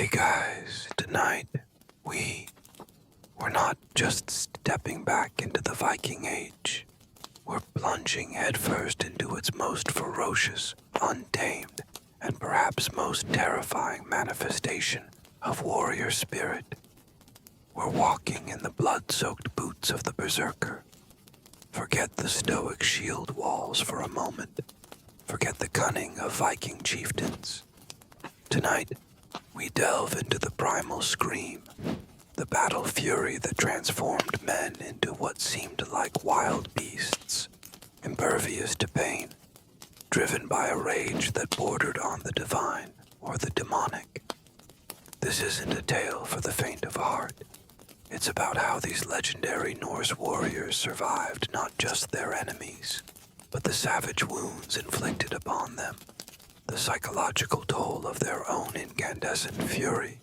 Hey guys, tonight we're not just stepping back into the Viking Age. We're plunging headfirst into its most ferocious, untamed, and perhaps most terrifying manifestation of warrior spirit. We're walking in the blood-soaked boots of the Berserker. Forget the stoic shield walls for a moment. Forget the cunning of Viking chieftains. Tonight, we delve into the primal scream, the battle fury that transformed men into what seemed like wild beasts, impervious to pain, driven by a rage that bordered on the divine or the demonic. This isn't a tale for the faint of heart. It's about how these legendary Norse warriors survived not just their enemies, but the savage wounds inflicted upon them, the psychological toll of their own incandescent fury,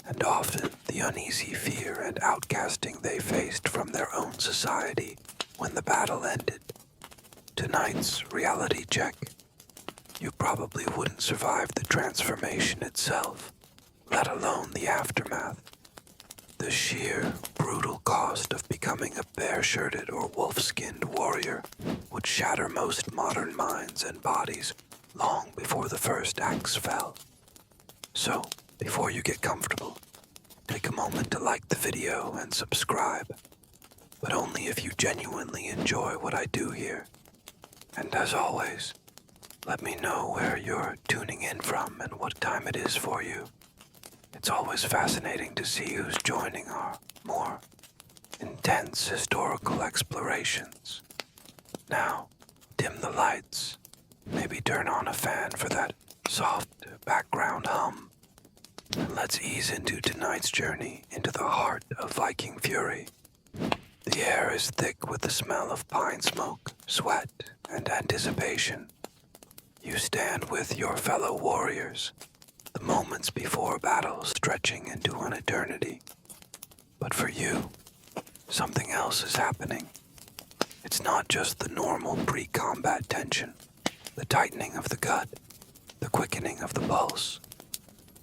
and often the uneasy fear and outcasting they faced from their own society when the battle ended. Tonight's reality check. You probably wouldn't survive the transformation itself, let alone the aftermath. The sheer, brutal cost of becoming a bare-shirted or wolf-skinned warrior would shatter most modern minds and bodies long before the first axe fell. So, before you get comfortable, take a moment to like the video and subscribe, but only if you genuinely enjoy what I do here. And as always, let me know where you're tuning in from and what time it is for you. It's always fascinating to see who's joining our more intense historical explorations. Now, dim the lights. Maybe turn on a fan for that soft background hum. And let's ease into tonight's journey into the heart of Viking fury. The air is thick with the smell of pine smoke, sweat, and anticipation. You stand with your fellow warriors, the moments before battle stretching into an eternity. But for you, something else is happening. It's not just the normal pre-combat tension, the tightening of the gut, the quickening of the pulse.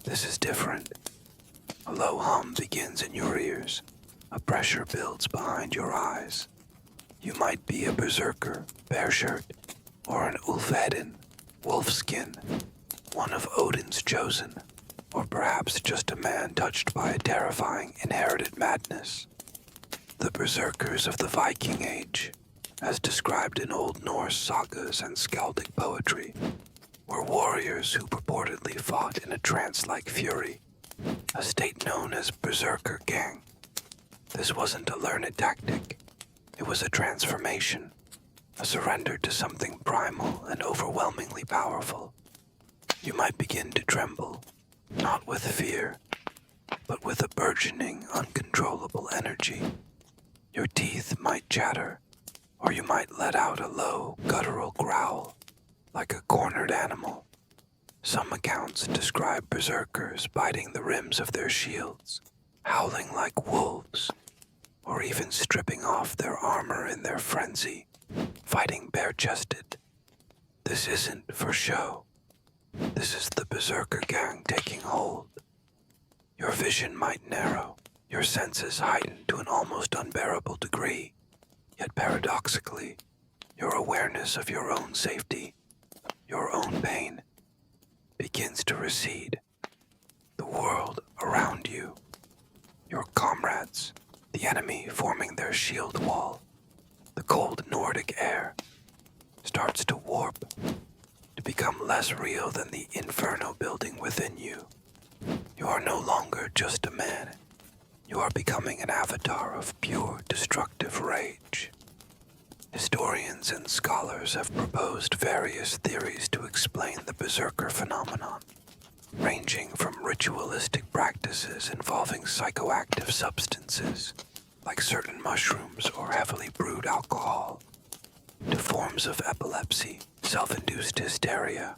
This is different. A low hum begins in your ears. A pressure builds behind your eyes. You might be a berserker, bear shirt, or an ulfheden, wolfskin, one of Odin's chosen, or perhaps just a man touched by a terrifying inherited madness. The berserkers of the Viking Age, as described in Old Norse sagas and skaldic poetry, were warriors who purportedly fought in a trance-like fury, a state known as berserker gang. This wasn't a learned tactic. It was a transformation, a surrender to something primal and overwhelmingly powerful. You might begin to tremble, not with fear, but with a burgeoning, uncontrollable energy. Your teeth might chatter, or you might let out a low, guttural growl, like a cornered animal. Some accounts describe berserkers biting the rims of their shields, howling like wolves, or even stripping off their armor in their frenzy, fighting bare-chested. This isn't for show. This is the berserker gang taking hold. Your vision might narrow, your senses heighten to an almost unbearable degree, yet paradoxically, your awareness of your own safety, your own pain, begins to recede. The world around you, your comrades, the enemy forming their shield wall, the cold Nordic air, starts to warp, to become less real than the inferno building within you. You are no longer just a man. You are becoming an avatar of pure destructive rage. Historians and scholars have proposed various theories to explain the berserker phenomenon, ranging from ritualistic practices involving psychoactive substances, like certain mushrooms or heavily brewed alcohol, to forms of epilepsy, self-induced hysteria,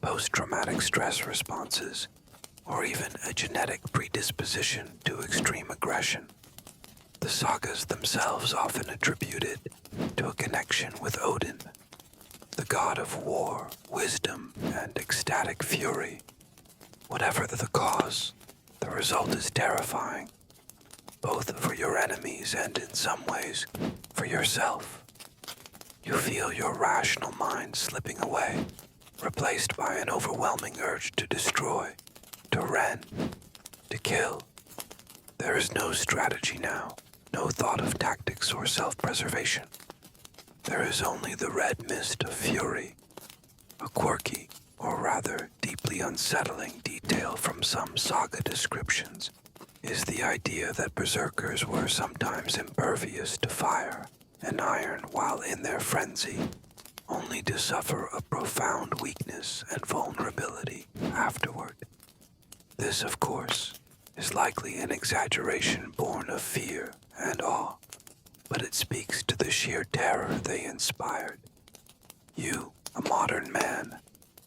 post-traumatic stress responses, or even a genetic predisposition to extreme aggression. The sagas themselves often attributed to a connection with Odin, the god of war, wisdom, and ecstatic fury. Whatever the cause, the result is terrifying, both for your enemies and in some ways, for yourself. You feel your rational mind slipping away, replaced by an overwhelming urge to destroy, to rend, to kill. There is no strategy now, no thought of tactics or self-preservation. There is only the red mist of fury, a quirky, or rather deeply unsettling detail from some saga descriptions is the idea that berserkers were sometimes impervious to fire and iron while in their frenzy, only to suffer a profound weakness and vulnerability afterward. This, of course, is likely an exaggeration born of fear and awe, but it speaks to the sheer terror they inspired. You, a modern man,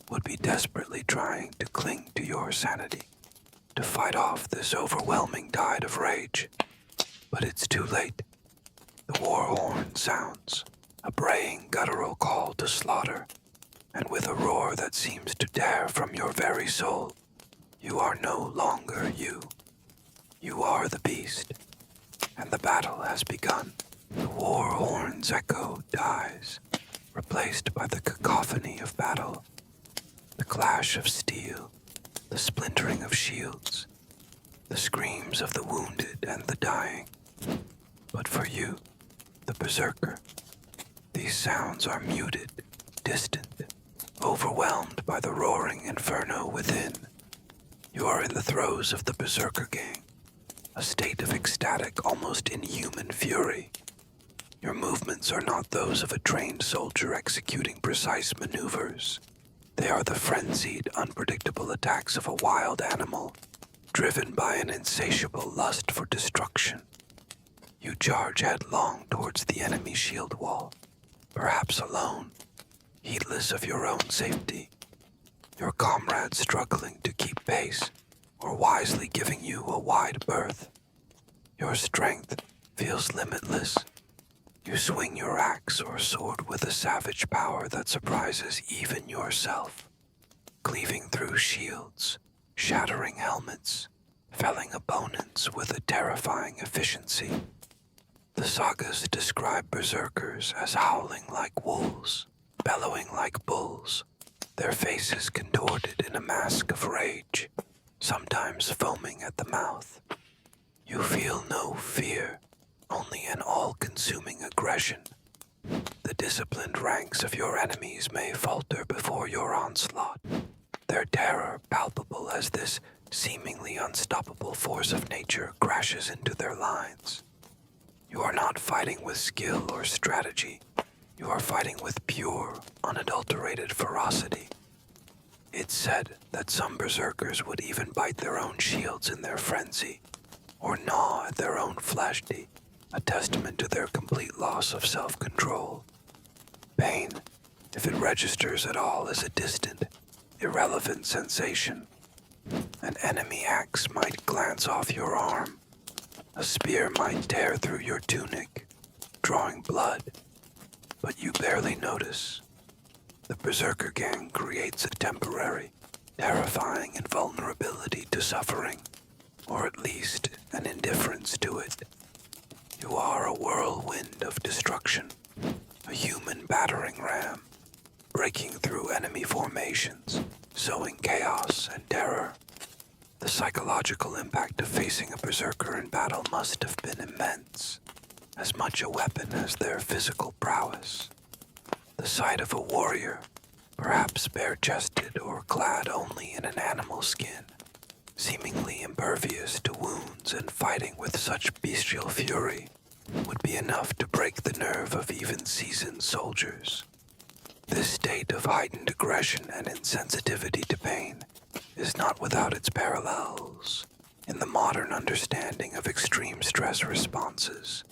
would be desperately trying to cling to your sanity, to fight off this overwhelming tide of rage. But it's too late. The war horn sounds, a braying guttural call to slaughter, and with a roar that seems to tear from your very soul, you are no longer you. You are the beast, and the battle has begun. The war horn's echo dies, replaced by the cacophony of battle, the clash of steel, the splintering of shields, the screams of the wounded and the dying. But for you, the berserker, these sounds are muted, distant, overwhelmed by the roaring inferno within. You are in the throes of the berserker gang, a state of ecstatic, almost inhuman fury. Your movements are not those of a trained soldier executing precise maneuvers. They are the frenzied, unpredictable attacks of a wild animal, driven by an insatiable lust for destruction. You charge headlong towards the enemy shield wall, perhaps alone, heedless of your own safety, your comrades struggling to keep pace, or wisely giving you a wide berth. Your strength feels limitless. You swing your axe or sword with a savage power that surprises even yourself, cleaving through shields, shattering helmets, felling opponents with a terrifying efficiency. The sagas describe berserkers as howling like wolves, bellowing like bulls, their faces contorted in a mask of rage, sometimes foaming at the mouth. You feel no fear, only an all-consuming aggression. The disciplined ranks of your enemies may falter before your onslaught, their terror palpable as this seemingly unstoppable force of nature crashes into their lines. You are not fighting with skill or strategy. You are fighting with pure, unadulterated ferocity. It's said that some berserkers would even bite their own shields in their frenzy, or gnaw at their own flesh, a testament to their complete loss of self-control. Pain, if it registers at all, is a distant, irrelevant sensation. An enemy axe might glance off your arm. A spear might tear through your tunic, drawing blood, but you barely notice. The berserker gang creates a temporary, terrifying invulnerability to suffering, or at least an indifference to it. You are a whirlwind of destruction, a human battering ram, breaking through enemy formations, sowing chaos and terror. The psychological impact of facing a berserker in battle must have been immense, as much a weapon as their physical prowess. The sight of a warrior, perhaps bare-chested or clad only in an animal skin, seemingly impervious to wounds and fighting with such bestial fury, would be enough to break the nerve of even seasoned soldiers. This state of heightened aggression and insensitivity to pain is not without its parallels in the modern understanding of extreme stress responses,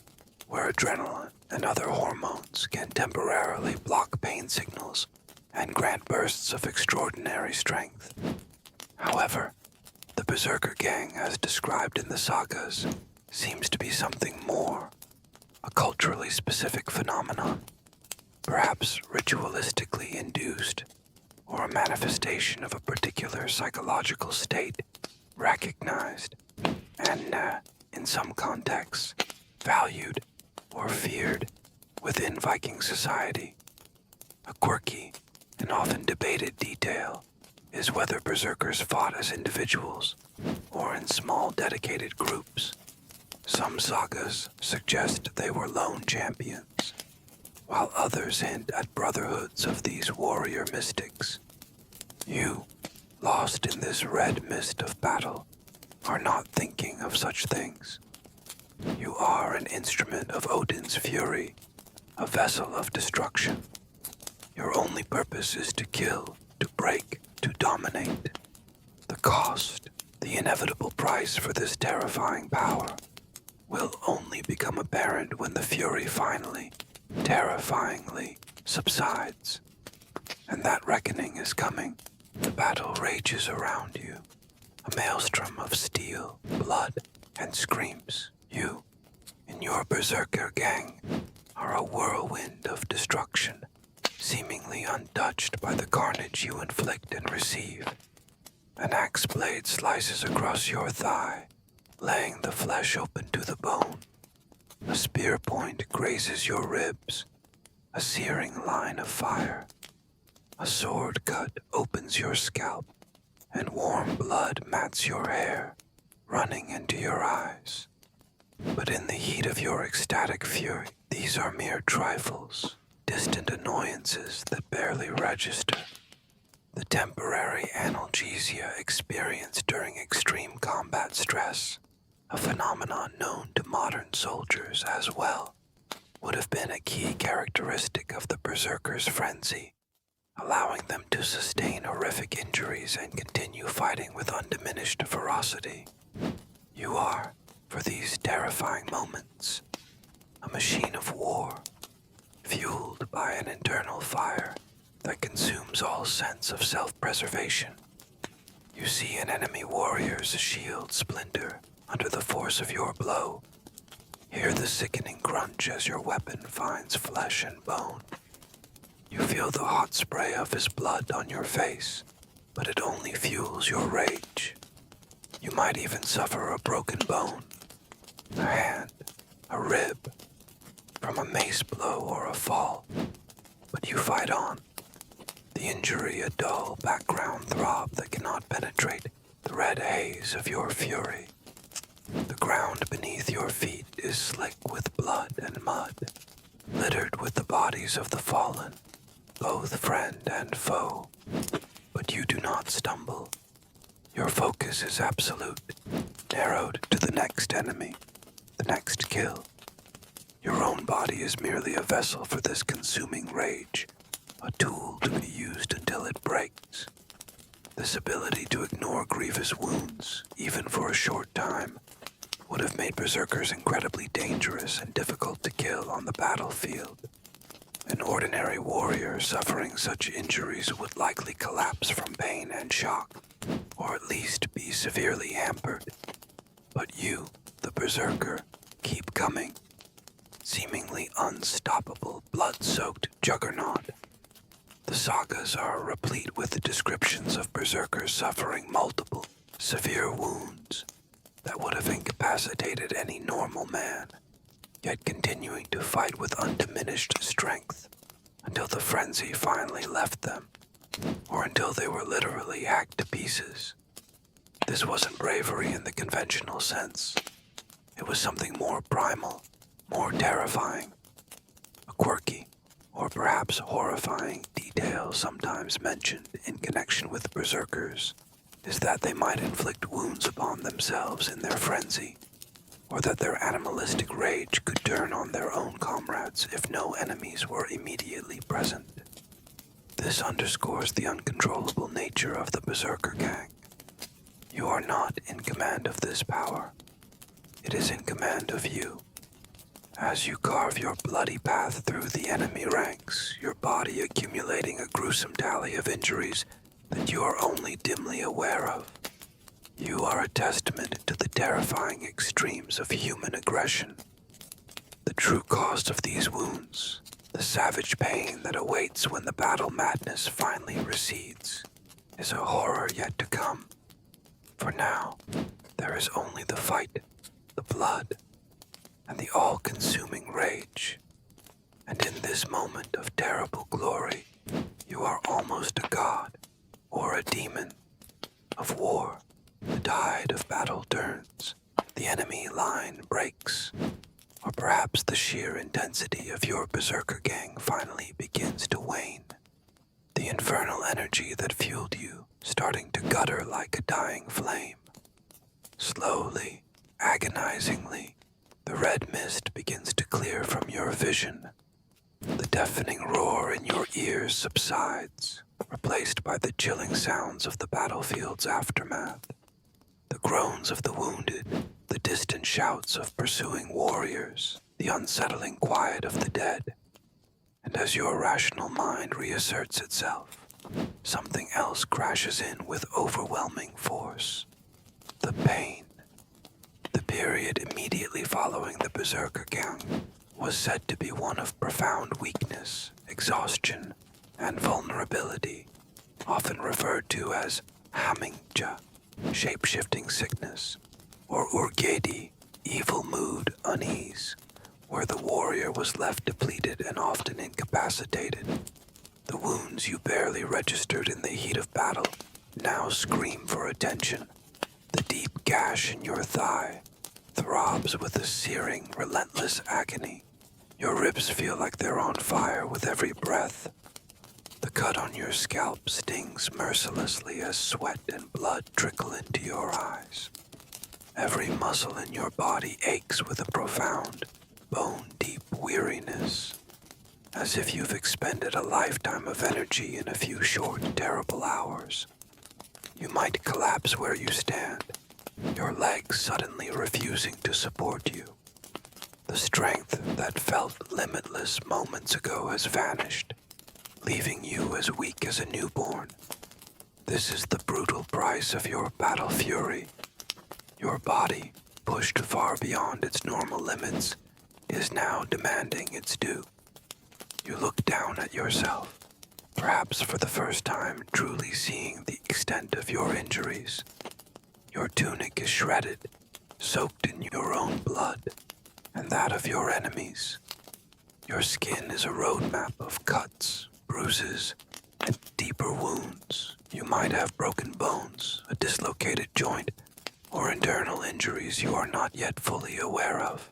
where adrenaline and other hormones can temporarily block pain signals and grant bursts of extraordinary strength. However, the berserker gang, as described in the sagas, seems to be something more, a culturally specific phenomenon, perhaps ritualistically induced, or a manifestation of a particular psychological state recognized and, in some contexts, valued or feared within Viking society. A quirky and often debated detail is whether berserkers fought as individuals or in small dedicated groups. Some sagas suggest they were lone champions, while others hint at brotherhoods of these warrior mystics. You, lost in this red mist of battle, are not thinking of such things. You are an instrument of Odin's fury, a vessel of destruction. Your only purpose is to kill, to break, to dominate. The cost, the inevitable price for this terrifying power, will only become apparent when the fury finally, terrifyingly, subsides. And that reckoning is coming. The battle rages around you, a maelstrom of steel, blood, and screams. You, in your berserker gang, are a whirlwind of destruction, seemingly untouched by the carnage you inflict and receive. An axe blade slices across your thigh, laying the flesh open to the bone. A spear point grazes your ribs, a searing line of fire. A sword cut opens your scalp, and warm blood mats your hair, running into your eyes. But in the heat of your ecstatic fury, these are mere trifles, distant annoyances that barely register. The temporary analgesia experienced during extreme combat stress, a phenomenon known to modern soldiers as well, would have been a key characteristic of the berserker's frenzy, allowing them to sustain horrific injuries and continue fighting with undiminished ferocity. You are, for these terrifying moments, a machine of war, fueled by an internal fire that consumes all sense of self-preservation. You see an enemy warrior's shield splinter under the force of your blow. Hear the sickening crunch as your weapon finds flesh and bone. You feel the hot spray of his blood on your face, but it only fuels your rage. You might even suffer a broken bone, a hand, a rib, from a mace blow or a fall, but you fight on. The injury a dull background throb that cannot penetrate the red haze of your fury. The ground beneath your feet is slick with blood and mud, littered with the bodies of the fallen, both friend and foe. But you do not stumble. Your focus is absolute, narrowed to the next enemy, the next kill. Your own body is merely a vessel for this consuming rage, a tool to be used until it breaks. This ability to ignore grievous wounds, even for a short time, would have made berserkers incredibly dangerous and difficult to kill on the battlefield. An ordinary warrior suffering such injuries would likely collapse from pain and shock, or at least be severely hampered. But you, the berserker, keep coming. Seemingly unstoppable, blood-soaked juggernaut. The sagas are replete with descriptions of berserkers suffering multiple, severe wounds that would have incapacitated any normal man, yet continuing to fight with undiminished strength until the frenzy finally left them, or until they were literally hacked to pieces. This wasn't bravery in the conventional sense. It was something more primal, more terrifying. A quirky, or perhaps horrifying, detail sometimes mentioned in connection with berserkers is that they might inflict wounds upon themselves in their frenzy, or that their animalistic rage could turn on their own comrades if no enemies were immediately present. This underscores the uncontrollable nature of the berserker gang. You are not in command of this power. It is in command of you. As you carve your bloody path through the enemy ranks, your body accumulating a gruesome tally of injuries that you are only dimly aware of. You are a testament to the terrifying extremes of human aggression. The true cost of these wounds, the The savage pain that awaits when the battle madness finally recedes is a horror yet to come. For now, there is only the fight, the blood, and the all-consuming rage. And in this moment of terrible glory, you are almost a god, or a demon, of war. The tide of battle turns, the enemy line breaks, or perhaps the sheer intensity of your berserker gang finally begins to wane. The infernal energy that fueled you starting to gutter like a dying flame. Slowly, agonizingly, the red mist begins to clear from your vision. The deafening roar in your ears subsides, replaced by the chilling sounds of the battlefield's aftermath. The groans of the wounded, the distant shouts of pursuing warriors, the unsettling quiet of the dead. And as your rational mind reasserts itself, something else crashes in with overwhelming force. The pain. The period immediately following the Berserker gang was said to be one of profound weakness, exhaustion, and vulnerability, often referred to as hamingja, shape-shifting sickness, or urgedi, evil mood, unease, where the warrior was left depleted and often incapacitated. The wounds you barely registered in the heat of battle now scream for attention. The deep gash in your thigh throbs with a searing, relentless agony. Your ribs feel like they're on fire with every breath. The cut on your scalp stings mercilessly as sweat and blood trickle into your eyes. Every muscle in your body aches with a profound, bone-deep weariness, as if you've expended a lifetime of energy in a few short, terrible hours. You might collapse where you stand, your legs suddenly refusing to support you. The strength that felt limitless moments ago has vanished, leaving you as weak as a newborn. This is the brutal price of your battle fury. Your body, pushed far beyond its normal limits, is now demanding its due. You look down at yourself, perhaps for the first time truly seeing the extent of your injuries. Your tunic is shredded, soaked in your own blood, and that of your enemies. Your skin is a roadmap of cuts, bruises, and deeper wounds. You might have broken bones, a dislocated joint, or internal injuries you are not yet fully aware of.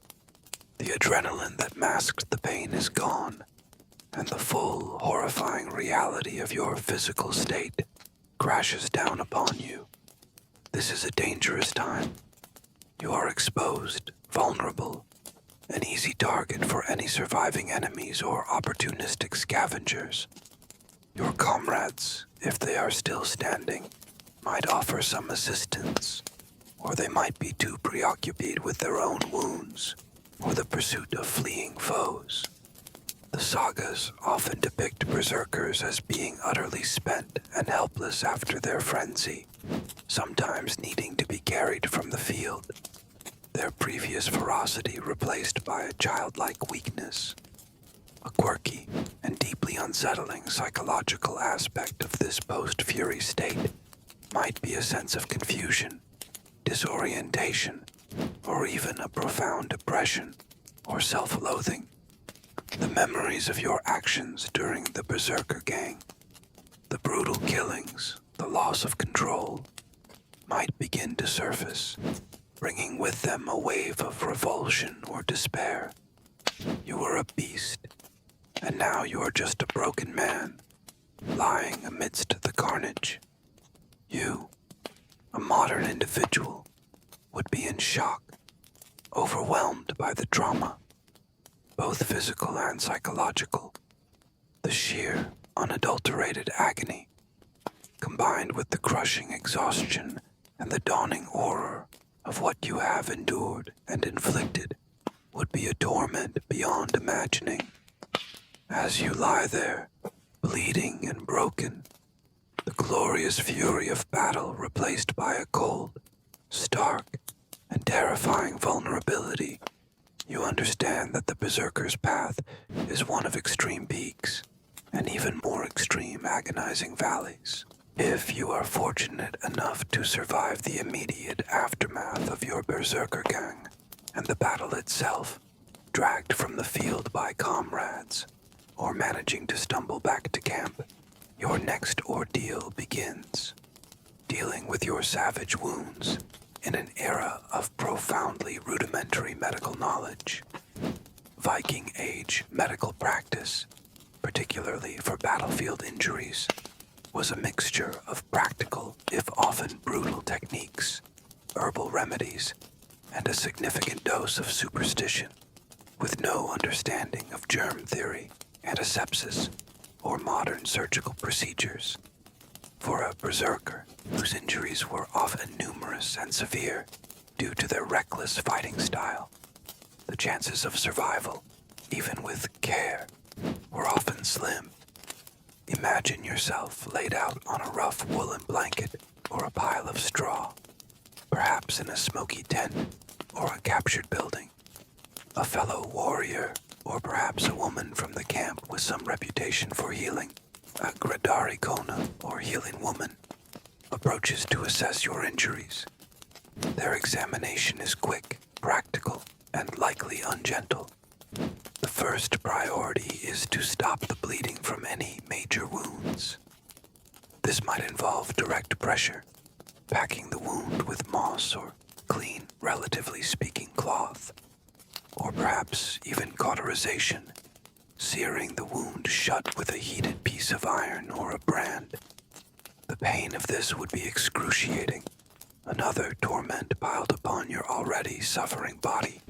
The adrenaline that masked the pain is gone, and the full, horrifying reality of your physical state crashes down upon you. This is a dangerous time. You are exposed, vulnerable, an easy target for any surviving enemies or opportunistic scavengers. Your comrades, if they are still standing, might offer some assistance, or they might be too preoccupied with their own wounds or the pursuit of fleeing foes. The sagas often depict berserkers as being utterly spent and helpless after their frenzy, sometimes needing to be carried from the field, their previous ferocity replaced by a childlike weakness. A quirky and deeply unsettling psychological aspect of this post-fury state might be a sense of confusion, disorientation, or even a profound depression or self-loathing. The memories of your actions during the Berserker gang, the brutal killings, the loss of control, might begin to surface, bringing with them a wave of revulsion or despair. You were a beast, and now you are just a broken man, lying amidst the carnage. You, a modern individual, would be in shock, overwhelmed by the trauma, both physical and psychological. The sheer, unadulterated agony, combined with the crushing exhaustion and the dawning horror of what you have endured and inflicted, would be a torment beyond imagining. As you lie there, bleeding and broken, the glorious fury of battle replaced by a cold, stark, and terrifying vulnerability, You understand that the Berserker's path is one of extreme peaks and even more extreme agonizing valleys. If you are fortunate enough to survive the immediate aftermath of your Berserker gang and the battle itself, dragged from the field by comrades, or managing to stumble back to camp, your next ordeal begins, dealing with your savage wounds in an era of profoundly rudimentary medical knowledge. Viking Age medical practice, particularly for battlefield injuries, was a mixture of practical, if often brutal techniques, herbal remedies, and a significant dose of superstition, with no understanding of germ theory, antisepsis, or modern surgical procedures. For a berserker, whose injuries were often numerous and severe due to their reckless fighting style, the chances of survival, even with care, were often slim. Imagine yourself laid out on a rough woolen blanket or a pile of straw, perhaps in a smoky tent or a captured building. A fellow warrior, or perhaps a woman from the camp with some reputation for healing, a Gradari Kona or healing woman, approaches to assess your injuries. Their examination is quick, practical, and likely ungentle. The first priority is to stop the bleeding from any major wounds. This might involve direct pressure, packing the wound with moss or clean, relatively speaking, cloth, or perhaps even cauterization, searing the wound shut with a heated piece of iron or a brand. The pain of this would be excruciating, another torment piled upon your already suffering body.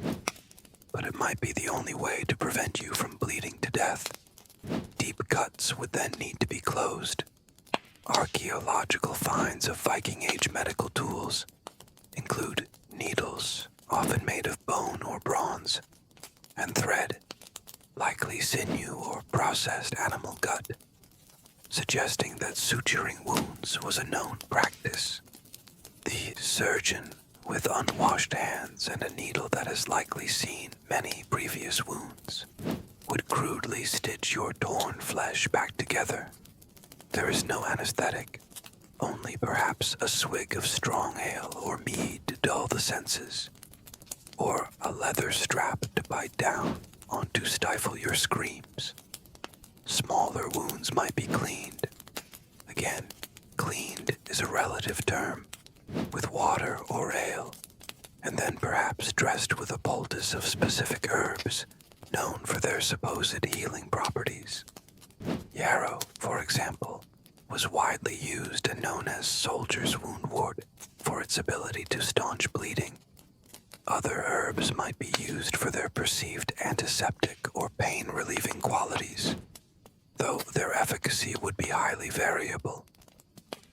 But it might be the only way to prevent you from bleeding to death. Deep cuts would then need to be closed. Archaeological finds of Viking Age medical tools include needles, often made of bone or bronze, and thread, likely sinew or processed animal gut, suggesting that suturing wounds was a known practice. The surgeon, with unwashed hands and a needle that has likely seen many previous wounds, would crudely stitch your torn flesh back together. There is no anesthetic, only perhaps a swig of strong ale or mead to dull the senses, or a leather strap to bite down on to stifle your screams. Smaller wounds might be cleaned. Again, cleaned is a relative term, with water or ale, and then perhaps dressed with a poultice of specific herbs known for their supposed healing properties. Yarrow, for example, was widely used and known as soldier's woundwort for its ability to staunch bleeding. Other herbs might be used for their perceived antiseptic or pain-relieving qualities, though their efficacy would be highly variable.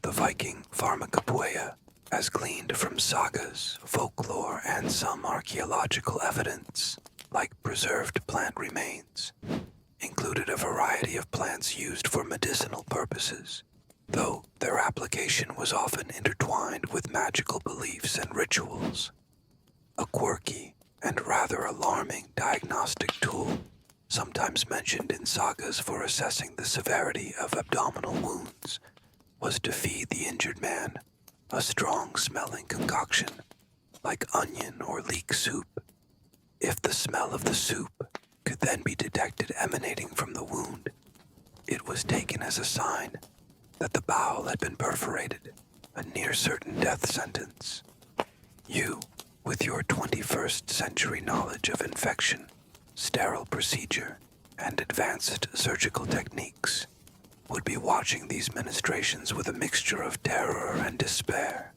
The Viking pharmacopoeia, as gleaned from sagas, folklore, and some archaeological evidence, like preserved plant remains, included a variety of plants used for medicinal purposes, though their application was often intertwined with magical beliefs and rituals. A quirky and rather alarming diagnostic tool, sometimes mentioned in sagas for assessing the severity of abdominal wounds, was to feed the injured man a strong-smelling concoction, like onion or leek soup. If the smell of the soup could then be detected emanating from the wound, it was taken as a sign that the bowel had been perforated, a near-certain death sentence. You, with your 21st century knowledge of infection, sterile procedure, and advanced surgical techniques, would be watching these ministrations with a mixture of terror and despair.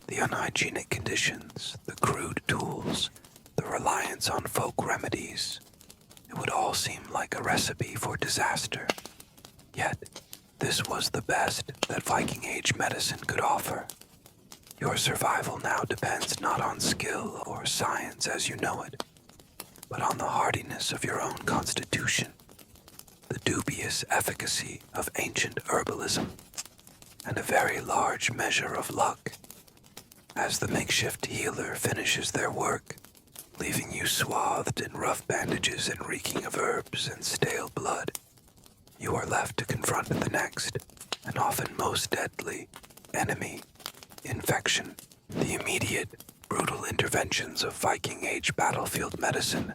The unhygienic conditions, the crude tools, the reliance on folk remedies, it would all seem like a recipe for disaster. Yet, this was the best that Viking Age medicine could offer. Your survival now depends not on skill or science as you know it, but on the hardiness of your own constitution, the dubious efficacy of ancient herbalism, and a very large measure of luck. As the makeshift healer finishes their work, leaving you swathed in rough bandages and reeking of herbs and stale blood. You are left to confront the next, and often most deadly, enemy, infection. The immediate, brutal interventions of Viking Age battlefield medicine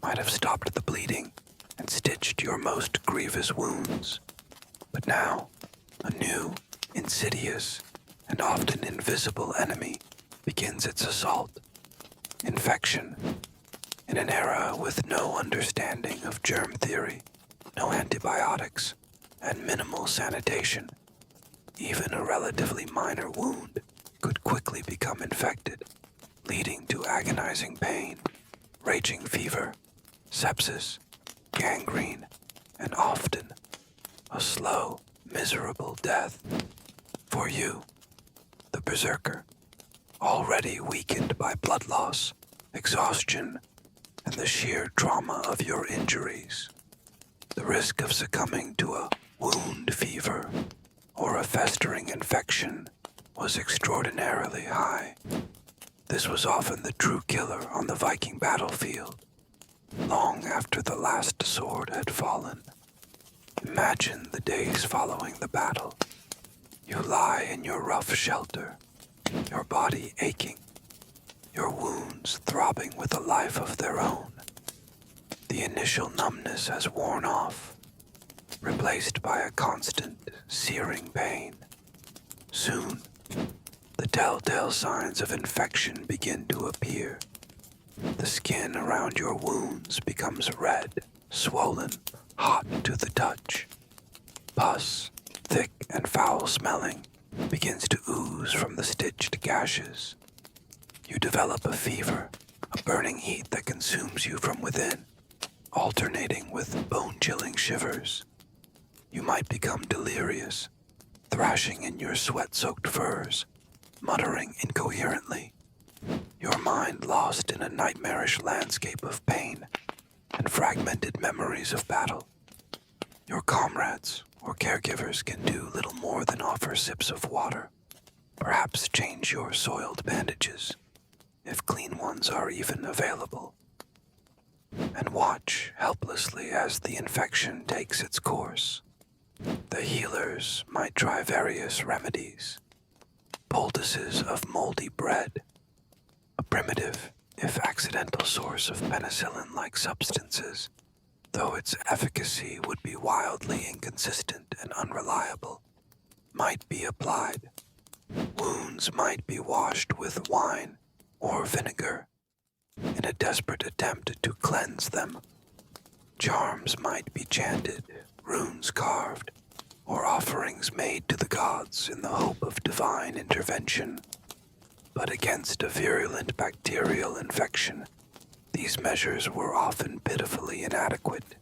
might have stopped the bleeding and stitched your most grievous wounds. But now, a new, insidious, and often invisible enemy begins its assault. Infection. In an era with no understanding of germ theory, no antibiotics, and minimal sanitation, even a relatively minor wound could quickly become infected, leading to agonizing pain, raging fever, sepsis, gangrene, and often a slow, miserable death. For you, the Berserker, already weakened by blood loss, exhaustion, and the sheer trauma of your injuries, the risk of succumbing to a wound fever or a festering infection was extraordinarily high. This was often the true killer on the Viking battlefield, long after the last sword had fallen. Imagine the days following the battle. You lie in your rough shelter, your body aching, your wounds throbbing with a life of their own. The initial numbness has worn off, replaced by a constant, searing pain. Soon, the telltale signs of infection begin to appear. The skin around your wounds becomes red, swollen, hot to the touch. Pus, thick and foul-smelling, begins to ooze from the stitched gashes. You develop a fever, a burning heat that consumes you from within, alternating with bone-chilling shivers. You might become delirious, thrashing in your sweat-soaked furs, muttering incoherently, your mind lost in a nightmarish landscape of pain and fragmented memories of battle. Your comrades or caregivers can do little more than offer sips of water, perhaps change your soiled bandages, if clean ones are even available, and watch helplessly as the infection takes its course. The healers might try various remedies, poultices of moldy bread, a primitive, if accidental source of penicillin-like substances, though its efficacy would be wildly inconsistent and unreliable, might be applied. Wounds might be washed with wine or vinegar in a desperate attempt to cleanse them. Charms might be chanted, runes carved, or offerings made to the gods in the hope of divine intervention. But against a virulent bacterial infection, these measures were often pitifully inadequate.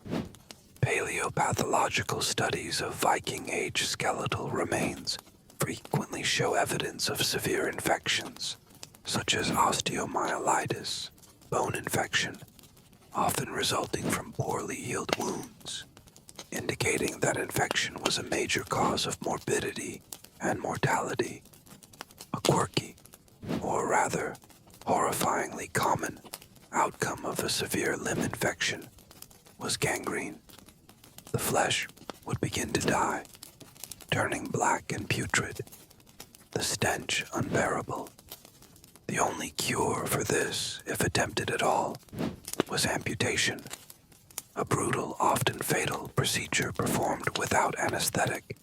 Paleopathological studies of Viking Age skeletal remains frequently show evidence of severe infections, such as osteomyelitis, bone infection, often resulting from poorly healed wounds, indicating that infection was a major cause of morbidity and mortality. A quirky, or rather, horrifyingly common, outcome of a severe limb infection was gangrene. The flesh would begin to die, turning black and putrid, the stench unbearable. The only cure for this, if attempted at all, was amputation, a brutal, often fatal procedure performed without anesthetic,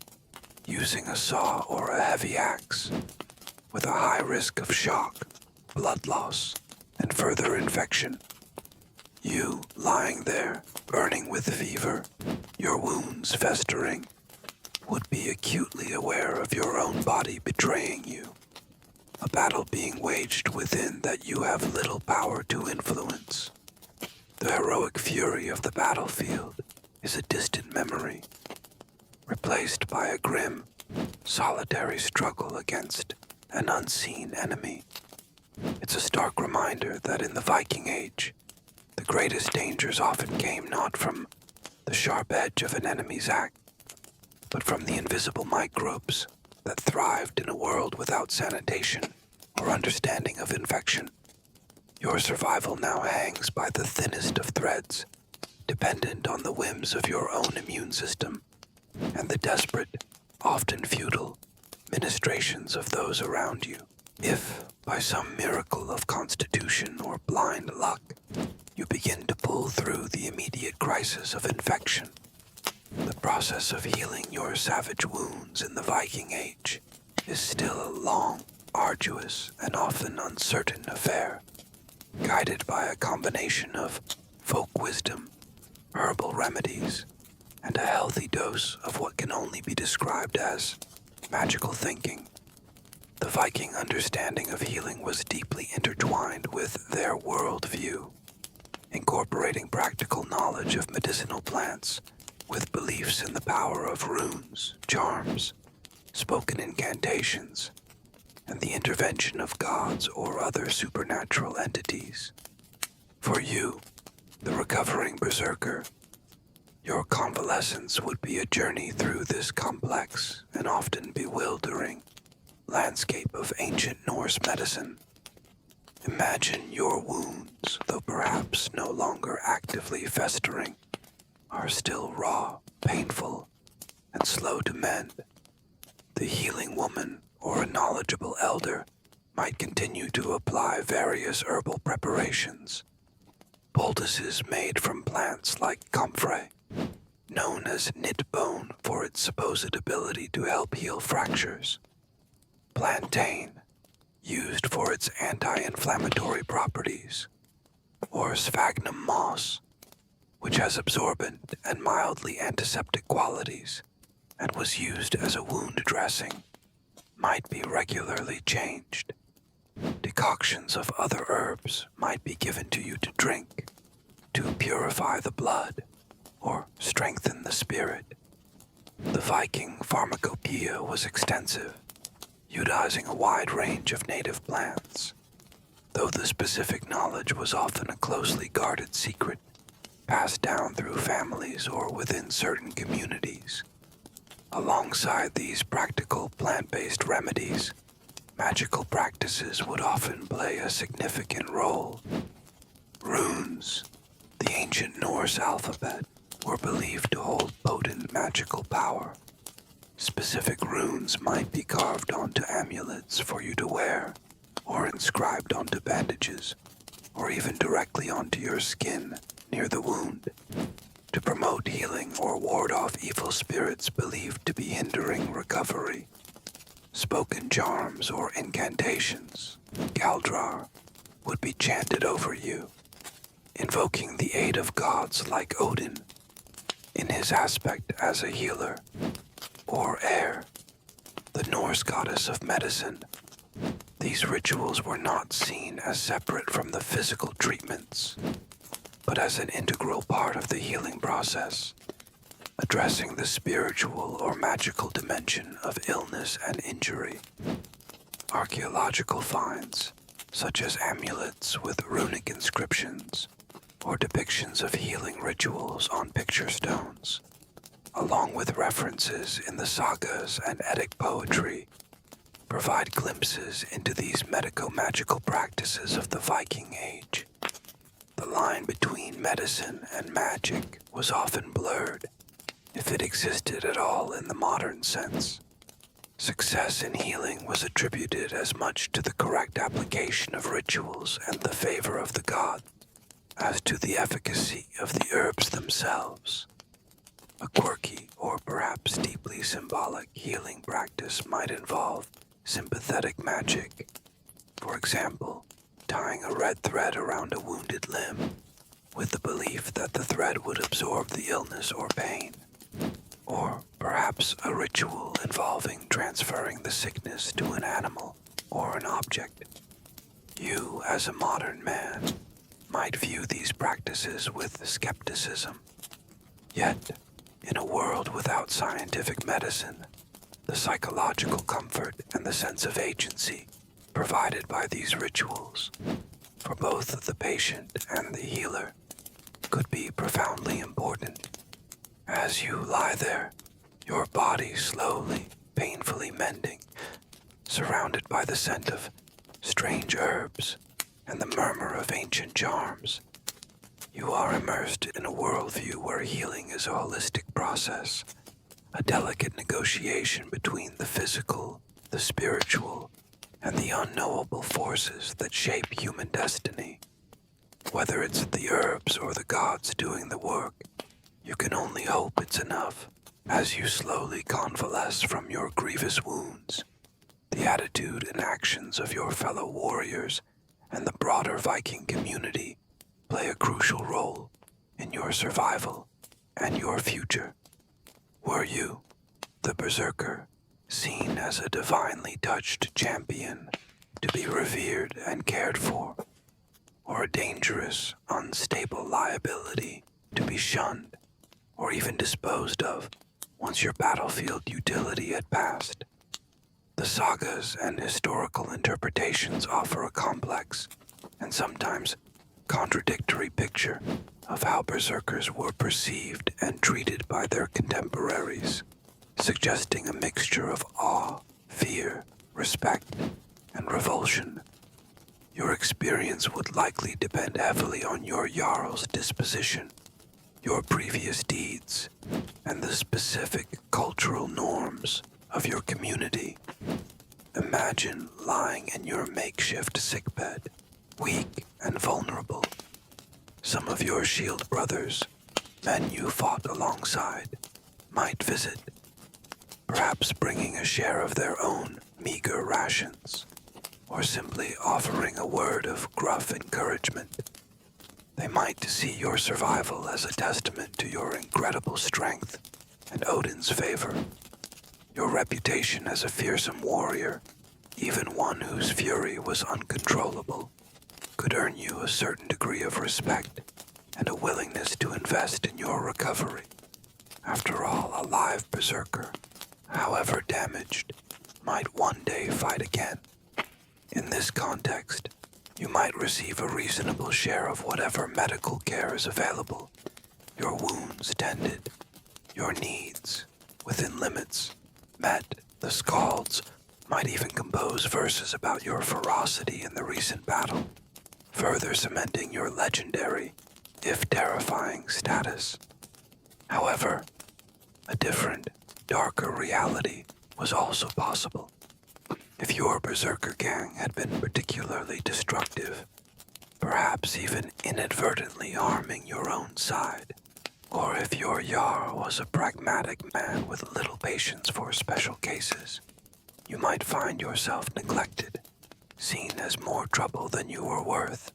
using a saw or a heavy axe, with a high risk of shock, blood loss, and further infection. You, lying there, burning with fever, your wounds festering, would be acutely aware of your own body betraying you, a battle being waged within that you have little power to influence. The heroic fury of the battlefield is a distant memory, replaced by a grim, solitary struggle against an unseen enemy. It's a stark reminder that in the Viking Age, the greatest dangers often came not from the sharp edge of an enemy's axe, but from the invisible microbes that thrived in a world without sanitation or understanding of infection. Your survival now hangs by the thinnest of threads, dependent on the whims of your own immune system and the desperate, often futile, ministrations of those around you. If, by some miracle of constitution or blind luck, you begin to pull through the immediate crisis of infection, the process of healing your savage wounds in the Viking Age is still a long, arduous, and often uncertain affair, guided by a combination of folk wisdom, herbal remedies, and a healthy dose of what can only be described as magical thinking. The Viking understanding of healing was deeply intertwined with their worldview, incorporating practical knowledge of medicinal plants with beliefs in the power of runes, charms, spoken incantations, and the intervention of gods or other supernatural entities. For you, the recovering berserker, your convalescence would be a journey through this complex and often bewildering landscape of ancient Norse medicine. Imagine your wounds, though perhaps no longer actively festering, are still raw, painful, and slow to mend. The healing woman or a knowledgeable elder might continue to apply various herbal preparations, poultices made from plants like comfrey, known as knit bone for its supposed ability to help heal fractures, plantain, used for its anti-inflammatory properties, or sphagnum moss, which has absorbent and mildly antiseptic qualities and was used as a wound dressing, might be regularly changed. Decoctions of other herbs might be given to you to drink, to purify the blood, or strengthen the spirit. The Viking pharmacopoeia was extensive, utilizing a wide range of native plants, though the specific knowledge was often a closely guarded secret, passed down through families or within certain communities. Alongside these practical plant-based remedies, magical practices would often play a significant role. Runes, the ancient Norse alphabet, were believed to hold potent magical power. Specific runes might be carved onto amulets for you to wear, or inscribed onto bandages, or even directly onto your skin near the wound, to promote healing or ward off evil spirits believed to be hindering recovery. Spoken charms or incantations, Galdrar, would be chanted over you, invoking the aid of gods like Odin, in his aspect as a healer, or Air, the Norse goddess of medicine. These rituals were not seen as separate from the physical treatments, but as an integral part of the healing process, addressing the spiritual or magical dimension of illness and injury. Archaeological finds, such as amulets with runic inscriptions or depictions of healing rituals on picture stones, along with references in the sagas and Eddic poetry, provide glimpses into these medico-magical practices of the Viking Age. The line between medicine and magic was often blurred, if it existed at all in the modern sense. Success in healing was attributed as much to the correct application of rituals and the favor of the gods as to the efficacy of the herbs themselves. A quirky or perhaps deeply symbolic healing practice might involve sympathetic magic. For example, tying a red thread around a wounded limb with the belief that the thread would absorb the illness or pain. Or perhaps a ritual involving transferring the sickness to an animal or an object. You, as a modern man, might view these practices with skepticism. Yet, in a world without scientific medicine, the psychological comfort and the sense of agency provided by these rituals, for both the patient and the healer, could be profoundly important. As you lie there, your body slowly, painfully mending, surrounded by the scent of strange herbs, and the murmur of ancient charms. You are immersed in a worldview where healing is a holistic process, a delicate negotiation between the physical, the spiritual, and the unknowable forces that shape human destiny. Whether it's the herbs or the gods doing the work, you can only hope it's enough as you slowly convalesce from your grievous wounds. The attitude and actions of your fellow warriors and the broader Viking community play a crucial role in your survival and your future. Were you, the Berserker, seen as a divinely touched champion to be revered and cared for, or a dangerous, unstable liability to be shunned or even disposed of once your battlefield utility had passed? The sagas and historical interpretations offer a complex and sometimes contradictory picture of how berserkers were perceived and treated by their contemporaries, suggesting a mixture of awe, fear, respect, and revulsion. Your experience would likely depend heavily on your Jarl's disposition, your previous deeds, and the specific cultural norms of your community. Imagine lying in your makeshift sickbed, weak and vulnerable. Some of your shield brothers, men you fought alongside, might visit, perhaps bringing a share of their own meager rations, or simply offering a word of gruff encouragement. They might see your survival as a testament to your incredible strength and Odin's favor. Your reputation as a fearsome warrior, even one whose fury was uncontrollable, could earn you a certain degree of respect and a willingness to invest in your recovery. After all, a live berserker, however damaged, might one day fight again. In this context, you might receive a reasonable share of whatever medical care is available, your wounds tended, your needs, within limits, met. The skalds might even compose verses about your ferocity in the recent battle, further cementing your legendary, if terrifying, status. However, a different, darker reality was also possible. If your berserker gang had been particularly destructive, perhaps even inadvertently harming your own side, or if your Jarl was a pragmatic man with little patience for special cases, you might find yourself neglected, seen as more trouble than you were worth.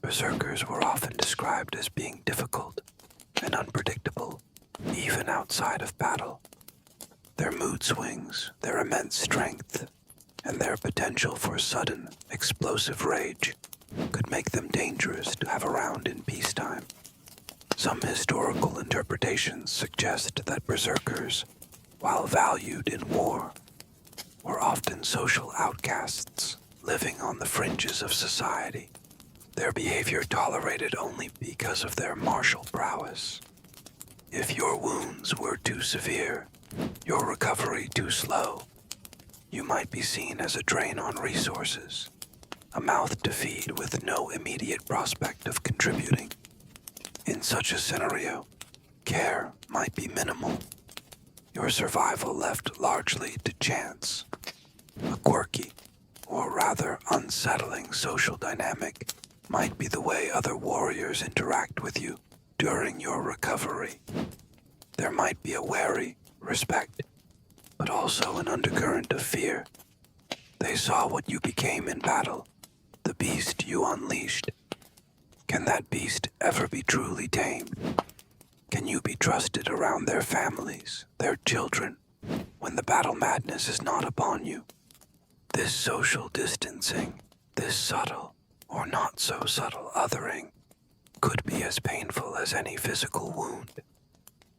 Berserkers were often described as being difficult and unpredictable, even outside of battle. Their mood swings, their immense strength, and their potential for sudden, explosive rage could make them dangerous to have around in peacetime. Some historical interpretations suggest that berserkers, while valued in war, were often social outcasts living on the fringes of society, their behavior tolerated only because of their martial prowess. If your wounds were too severe, your recovery too slow, you might be seen as a drain on resources, a mouth to feed with no immediate prospect of contributing. In such a scenario, care might be minimal, your survival left largely to chance. A quirky, or rather unsettling social dynamic might be the way other warriors interact with you during your recovery. There might be a wary respect, but also an undercurrent of fear. They saw what you became in battle, the beast you unleashed. Can that beast ever be truly tamed? Can you be trusted around their families, their children, when the battle madness is not upon you? This social distancing, this subtle or not so subtle othering, could be as painful as any physical wound.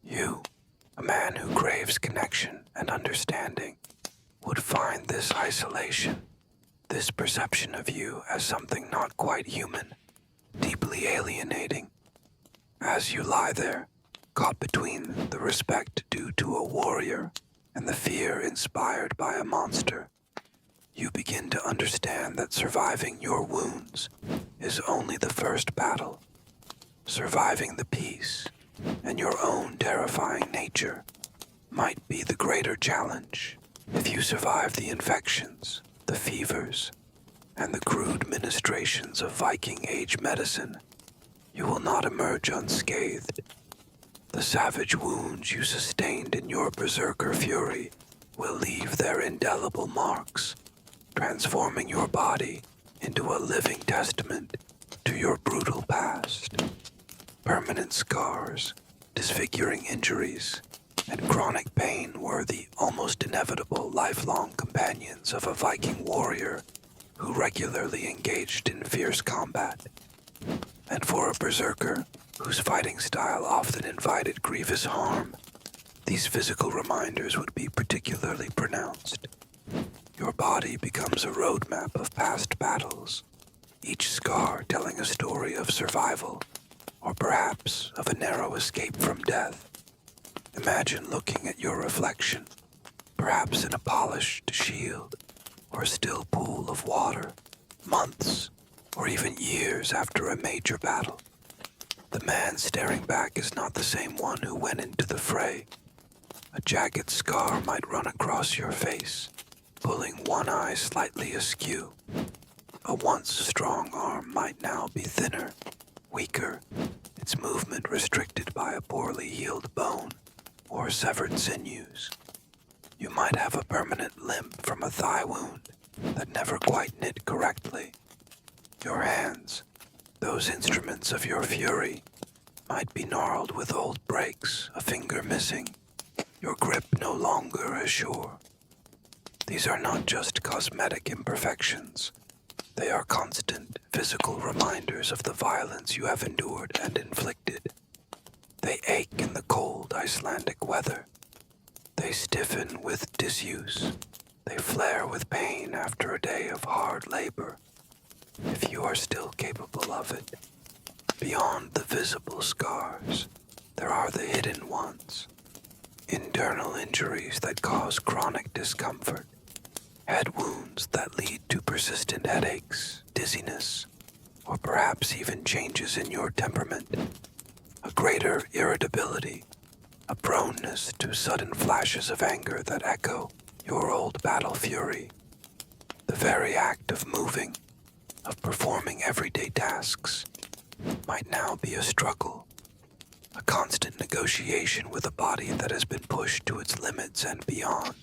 You, a man who craves connection and understanding, would find this isolation, this perception of you as something not quite human, deeply alienating. As you lie there, caught between the respect due to a warrior and the fear inspired by a monster, you begin to understand that surviving your wounds is only the first battle. Surviving the peace and your own terrifying nature might be the greater challenge. If you survive the infections, the fevers, and the crude ministrations of Viking Age medicine, you will not emerge unscathed. The savage wounds you sustained in your berserker fury will leave their indelible marks, transforming your body into a living testament to your brutal past. Permanent scars, disfiguring injuries, and chronic pain were the almost inevitable lifelong companions of a Viking warrior who regularly engaged in fierce combat. And for a berserker, whose fighting style often invited grievous harm, these physical reminders would be particularly pronounced. Your body becomes a roadmap of past battles, each scar telling a story of survival, or perhaps of a narrow escape from death. Imagine looking at your reflection, perhaps in a polished shield or a still pool of water, months or even years after a major battle. The man staring back is not the same one who went into the fray. A jagged scar might run across your face, pulling one eye slightly askew. A once strong arm might now be thinner, weaker, its movement restricted by a poorly healed bone or severed sinews. You might have a permanent limp from a thigh wound that never quite knit correctly. Your hands, those instruments of your fury, might be gnarled with old breaks, a finger missing, your grip no longer as sure. These are not just cosmetic imperfections. They are constant physical reminders of the violence you have endured and inflicted. They ache in the cold Icelandic weather. They stiffen with disuse. They flare with pain after a day of hard labor, if you are still capable of it. Beyond the visible scars, there are the hidden ones. Internal injuries that cause chronic discomfort. Head wounds that lead to persistent headaches, dizziness, or perhaps even changes in your temperament. A greater irritability, a proneness to sudden flashes of anger that echo your old battle fury. The very act of moving, of performing everyday tasks, might now be a struggle, a constant negotiation with a body that has been pushed to its limits and beyond.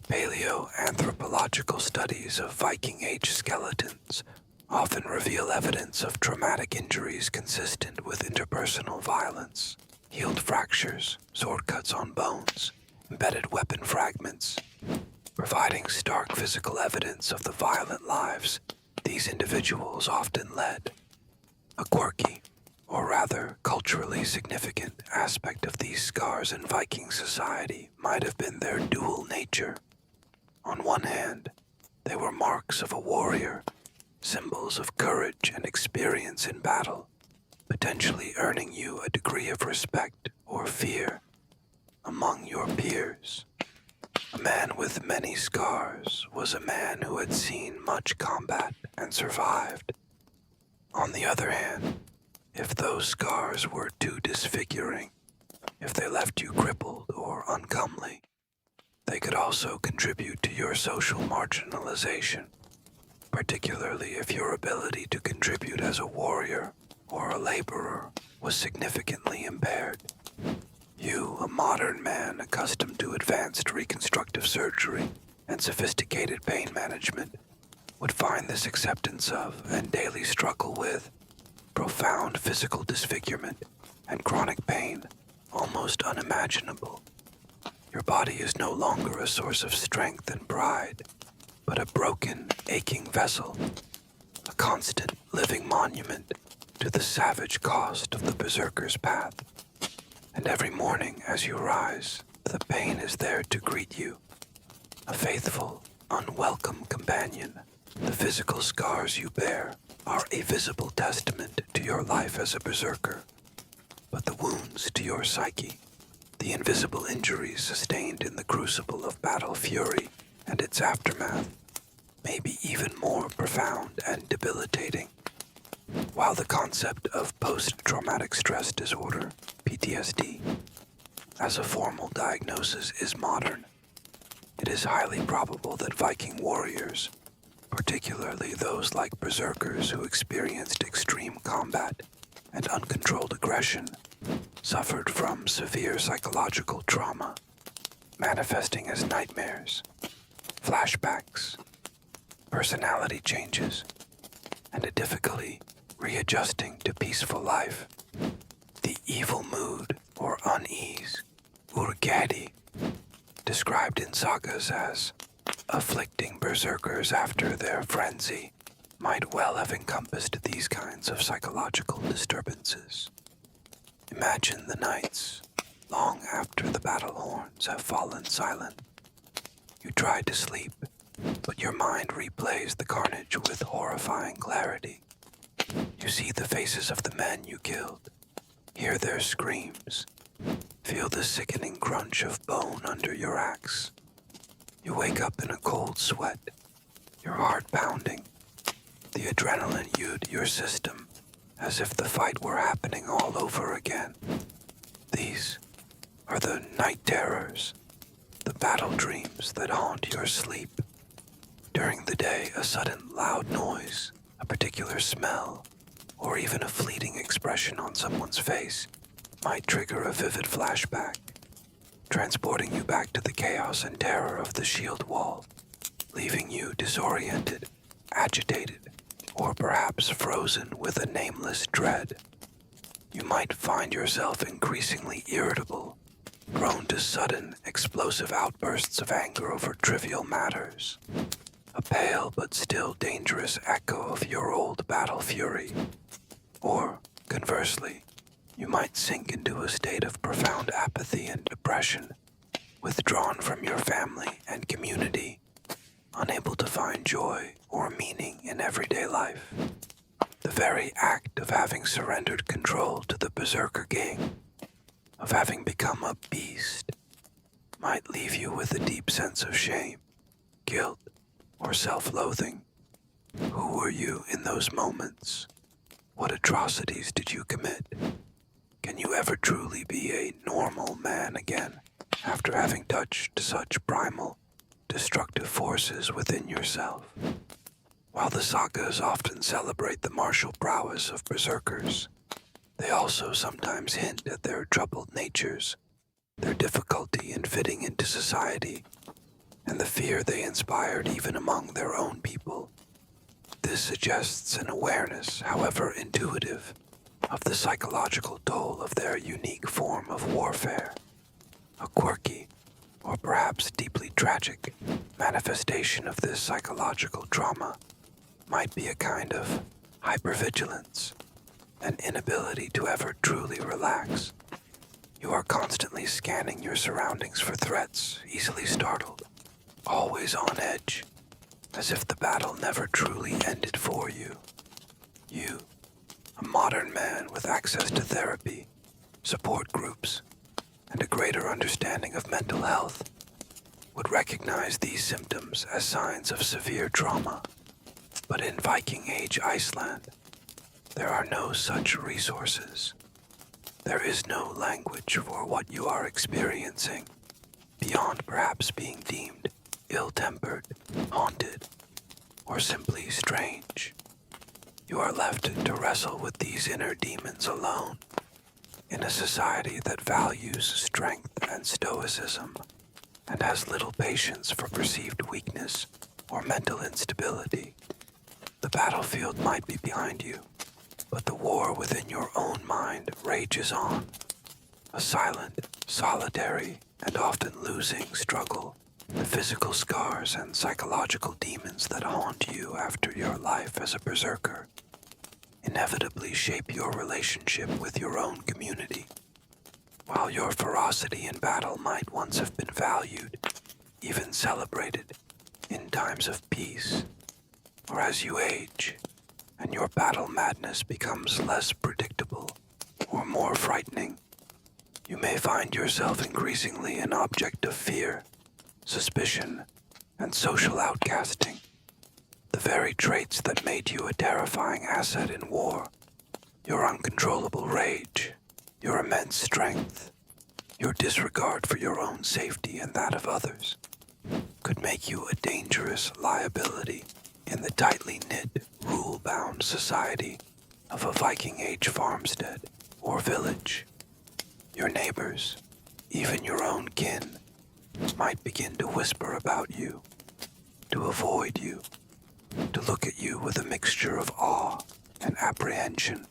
Paleoanthropological studies of Viking Age skeletons often reveal evidence of traumatic injuries consistent with interpersonal violence, healed fractures, sword cuts on bones, embedded weapon fragments, providing stark physical evidence of the violent lives these individuals often led. A quirky, or rather culturally significant, aspect of these scars in Viking society might have been their dual nature. On one hand, they were marks of a warrior, symbols of courage and experience in battle, potentially earning you a degree of respect or fear among your peers. A man with many scars was a man who had seen much combat and survived. On the other hand, if those scars were too disfiguring, if they left you crippled or uncomely, they could also contribute to your social marginalization, particularly if your ability to contribute as a warrior or a laborer was significantly impaired. You, a modern man accustomed to advanced reconstructive surgery and sophisticated pain management, would find this acceptance of and daily struggle with profound physical disfigurement and chronic pain almost unimaginable. Your body is no longer a source of strength and pride, but a broken, aching vessel, a constant living monument to the savage cost of the berserker's path. And every morning as you rise, the pain is there to greet you, a faithful, unwelcome companion. The physical scars you bear are a visible testament to your life as a berserker, but the wounds to your psyche, the invisible injuries sustained in the crucible of battle fury and its aftermath, maybe even more profound and debilitating. While the concept of post-traumatic stress disorder, PTSD, as a formal diagnosis is modern, it is highly probable that Viking warriors, particularly those like berserkers who experienced extreme combat and uncontrolled aggression, suffered from severe psychological trauma, manifesting as nightmares, flashbacks, personality changes, and a difficulty readjusting to peaceful life. The evil mood or unease, urgadi, described in sagas as afflicting berserkers after their frenzy, might well have encompassed these kinds of psychological disturbances. Imagine the nights, long after the battle horns have fallen silent. You try to sleep, but your mind replays the carnage with horrifying clarity. You see the faces of the men you killed, hear their screams, feel the sickening crunch of bone under your axe. You wake up in a cold sweat, your heart pounding, the adrenaline you'd your system, as if the fight were happening all over again. These are the night terrors, the battle dreams that haunt your sleep. During the day, a sudden loud noise, a particular smell, or even a fleeting expression on someone's face might trigger a vivid flashback, transporting you back to the chaos and terror of the shield wall, leaving you disoriented, agitated, or perhaps frozen with a nameless dread. You might find yourself increasingly irritable, prone to sudden, explosive outbursts of anger over trivial matters, a pale but still dangerous echo of your old battle fury. Or, conversely, you might sink into a state of profound apathy and depression, withdrawn from your family and community, unable to find joy or meaning in everyday life. The very act of having surrendered control to the Berserker Gang, of having become a beast, might leave you with a deep sense of shame, guilt, or self-loathing. Who were you in those moments? What atrocities did you commit? Can you ever truly be a normal man again after having touched such primal, destructive forces within yourself? While the sagas often celebrate the martial prowess of berserkers, they also sometimes hint at their troubled natures, their difficulty in fitting into society, and the fear they inspired even among their own people. This suggests an awareness, however intuitive, of the psychological toll of their unique form of warfare, a quirky, or perhaps deeply tragic, manifestation of this psychological trauma might be a kind of hypervigilance, an inability to ever truly relax. You are constantly scanning your surroundings for threats, easily startled, always on edge, as if the battle never truly ended for you. You, a modern man with access to therapy, support groups, and a greater understanding of mental health, would recognize these symptoms as signs of severe trauma. But in Viking Age Iceland, there are no such resources. There is no language for what you are experiencing, beyond perhaps being deemed ill-tempered, haunted, or simply strange. You are left to wrestle with these inner demons alone, in a society that values strength and stoicism, and has little patience for perceived weakness or mental instability. The battlefield might be behind you, but the war within your own mind rages on. A silent, solitary, and often losing struggle. The physical scars and psychological demons that haunt you after your life as a berserker inevitably shape your relationship with your own community. While your ferocity in battle might once have been valued, even celebrated, in times of peace, or as you age, and your battle madness becomes less predictable or more frightening, you may find yourself increasingly an object of fear, suspicion, and social outcasting. very traits that made you a terrifying asset in war. Your uncontrollable rage, your immense strength, your disregard for your own safety and that of others could make you a dangerous liability in the tightly knit, rule-bound society of a Viking Age farmstead or village. Your neighbors, even your own kin, might begin to whisper about you, to avoid you, to look at you with a mixture of awe and apprehension.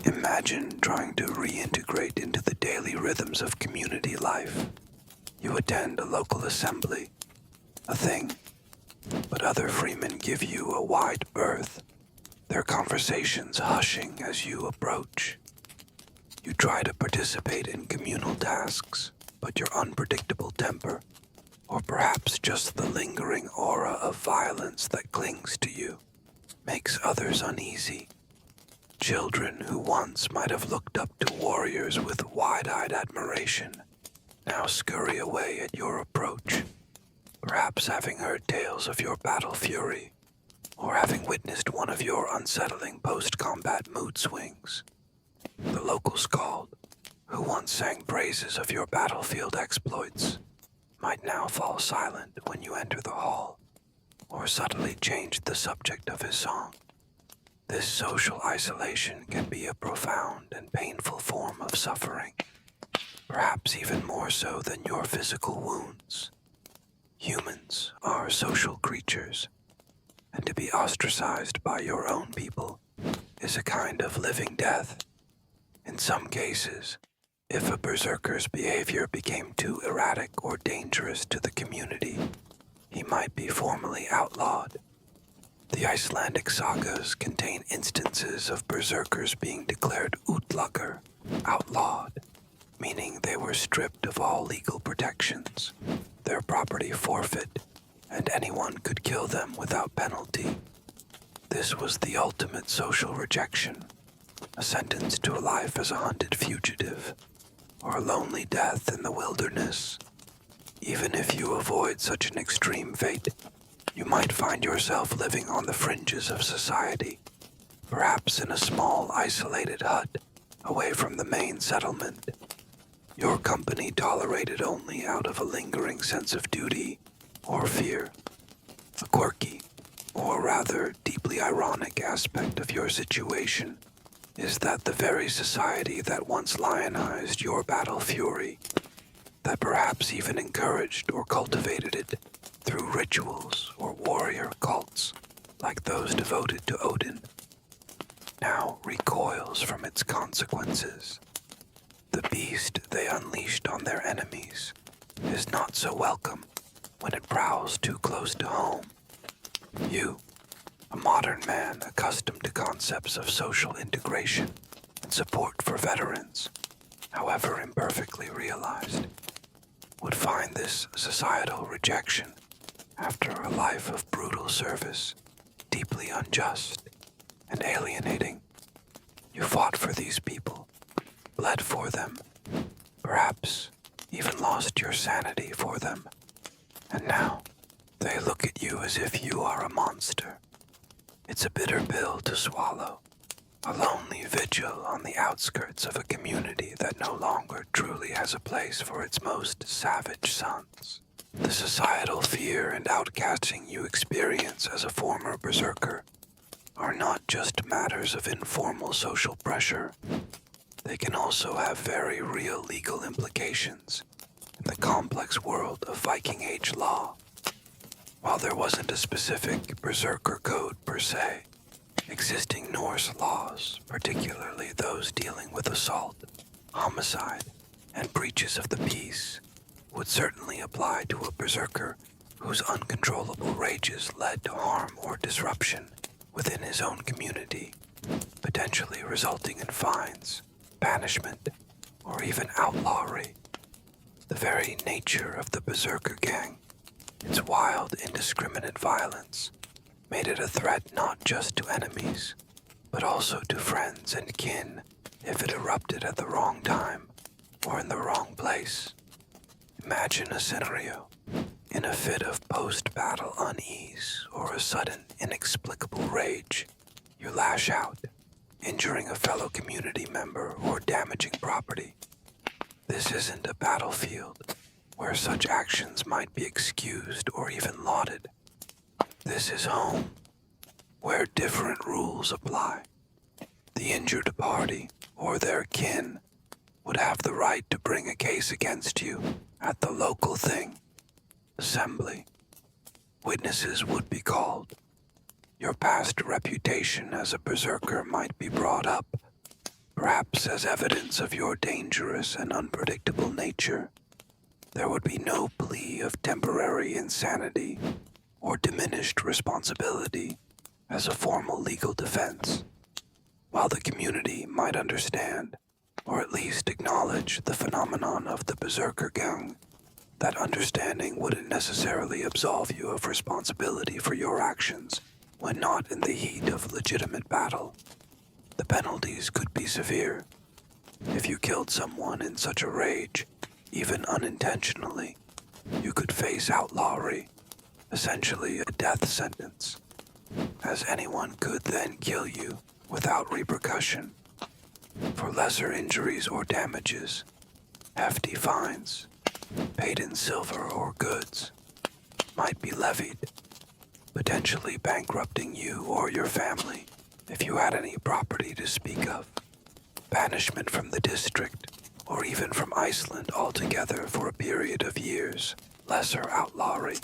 Imagine trying to reintegrate into the daily rhythms of community life. You attend a local assembly, a thing, but other freemen give you a wide berth, their conversations hushing as you approach. You try to participate in communal tasks, but your unpredictable temper, or perhaps just the lingering aura of violence that clings to you, makes others uneasy. Children who once might have looked up to warriors with wide-eyed admiration now scurry away at your approach, perhaps having heard tales of your battle fury, or having witnessed one of your unsettling post-combat mood swings. The local skald, who once sang praises of your battlefield exploits, might now fall silent when you enter the hall, or subtly change the subject of his song. This social isolation can be a profound and painful form of suffering, perhaps even more so than your physical wounds. Humans are social creatures, and to be ostracized by your own people is a kind of living death. In some cases, if a berserker's behavior became too erratic or dangerous to the community, he might be formally outlawed. The Icelandic sagas contain instances of berserkers being declared útlagar, outlawed, meaning they were stripped of all legal protections, their property forfeit, and anyone could kill them without penalty. This was the ultimate social rejection, a sentence to a life as a hunted fugitive, or a lonely death in the wilderness. Even if you avoid such an extreme fate, you might find yourself living on the fringes of society, perhaps in a small, isolated hut away from the main settlement. Your company tolerated only out of a lingering sense of duty or fear. A quirky, or rather deeply ironic aspect of your situation is that the very society that once lionized your battle fury, that perhaps even encouraged or cultivated it through rituals or warrior cults like those devoted to Odin, now recoils from its consequences. The beast they unleashed on their enemies is not so welcome when it prowls too close to home. You, a modern man accustomed to concepts of social integration and support for veterans, however imperfectly realized, would find this societal rejection after a life of brutal service deeply unjust and alienating. You fought for these people, bled for them, perhaps even lost your sanity for them, and now they look at you as if you are a monster. It's a bitter pill to swallow, a lonely vigil on the outskirts of a community that no longer truly has a place for its most savage sons. The societal fear and outcasting you experience as a former berserker are not just matters of informal social pressure. They can also have very real legal implications in the complex world of Viking Age law. While there wasn't a specific berserker code per se, existing Norse laws, particularly those dealing with assault, homicide, and breaches of the peace, would certainly apply to a berserker whose uncontrollable rages led to harm or disruption within his own community, potentially resulting in fines, banishment, or even outlawry. The very nature of the berserker gang, its wild, indiscriminate violence, made it a threat not just to enemies, but also to friends and kin if it erupted at the wrong time or in the wrong place. Imagine a scenario In a fit of post-battle unease or a sudden inexplicable rage, you lash out, injuring a fellow community member or damaging property. This isn't a battlefield where such actions might be excused or even lauded. This is home, where different rules apply. The injured party or their kin would have the right to bring a case against you at the local thing, assembly. Witnesses would be called. Your past reputation as a berserker might be brought up, perhaps as evidence of your dangerous and unpredictable nature. There would be no plea of temporary insanity or diminished responsibility as a formal legal defense. While the community might understand, or at least acknowledge the phenomenon of the berserker gang, that understanding wouldn't necessarily absolve you of responsibility for your actions when not in the heat of legitimate battle. The penalties could be severe. If you killed someone in such a rage, even unintentionally, you could face outlawry, essentially a death sentence, as anyone could then kill you without repercussion. For lesser injuries or damages, hefty fines, paid in silver or goods, might be levied, potentially bankrupting you or your family if you had any property to speak of. Banishment from the district, or even from Iceland altogether for a period of years, lesser outlawry,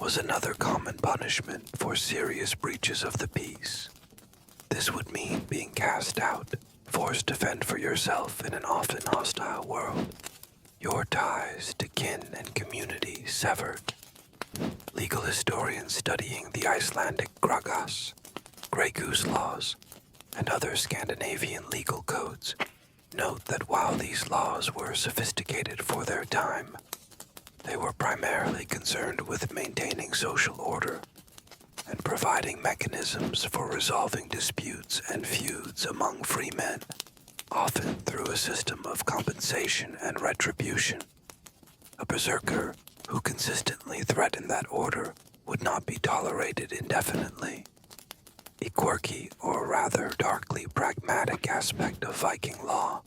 was another common punishment for serious breaches of the peace. This would mean being cast out, forced to fend for yourself in an often hostile world, your ties to kin and community severed. Legal historians studying the Icelandic Gragas, Grey Goose laws, and other Scandinavian legal codes note that while these laws were sophisticated for their time, they were primarily concerned with maintaining social order and providing mechanisms for resolving disputes and feuds among free men, often through a system of compensation and retribution. A berserker who consistently threatened that order would not be tolerated indefinitely. A quirky, or rather darkly pragmatic aspect of Viking law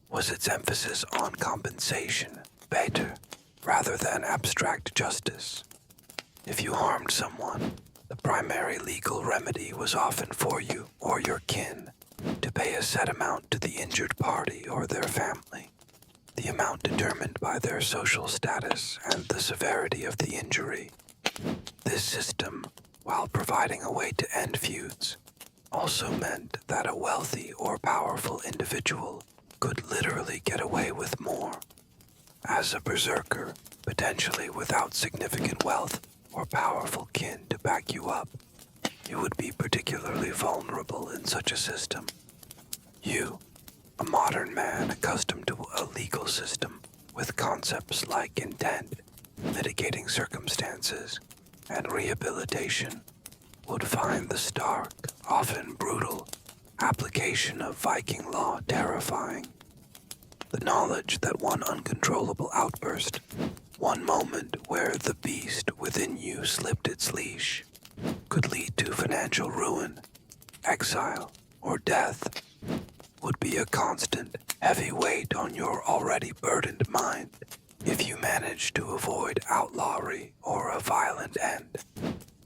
was its emphasis on compensation, better, rather than abstract justice. If you harmed someone, the primary legal remedy was often for you or your kin to pay a set amount to the injured party or their family, the amount determined by their social status and the severity of the injury. This system, while providing a way to end feuds, also meant that a wealthy or powerful individual could literally get away with more. As a berserker, potentially without significant wealth or powerful kin to back you up, you would be particularly vulnerable in such a system. You, a modern man accustomed to a legal system with concepts like intent, mitigating circumstances, and rehabilitation, would find the stark, often brutal, application of Viking law terrifying. The knowledge that one uncontrollable outburst, one moment where the beast within you slipped its leash, could lead to financial ruin, exile, or death, would be a constant, heavy weight on your already burdened mind if you managed to avoid outlawry or a violent end.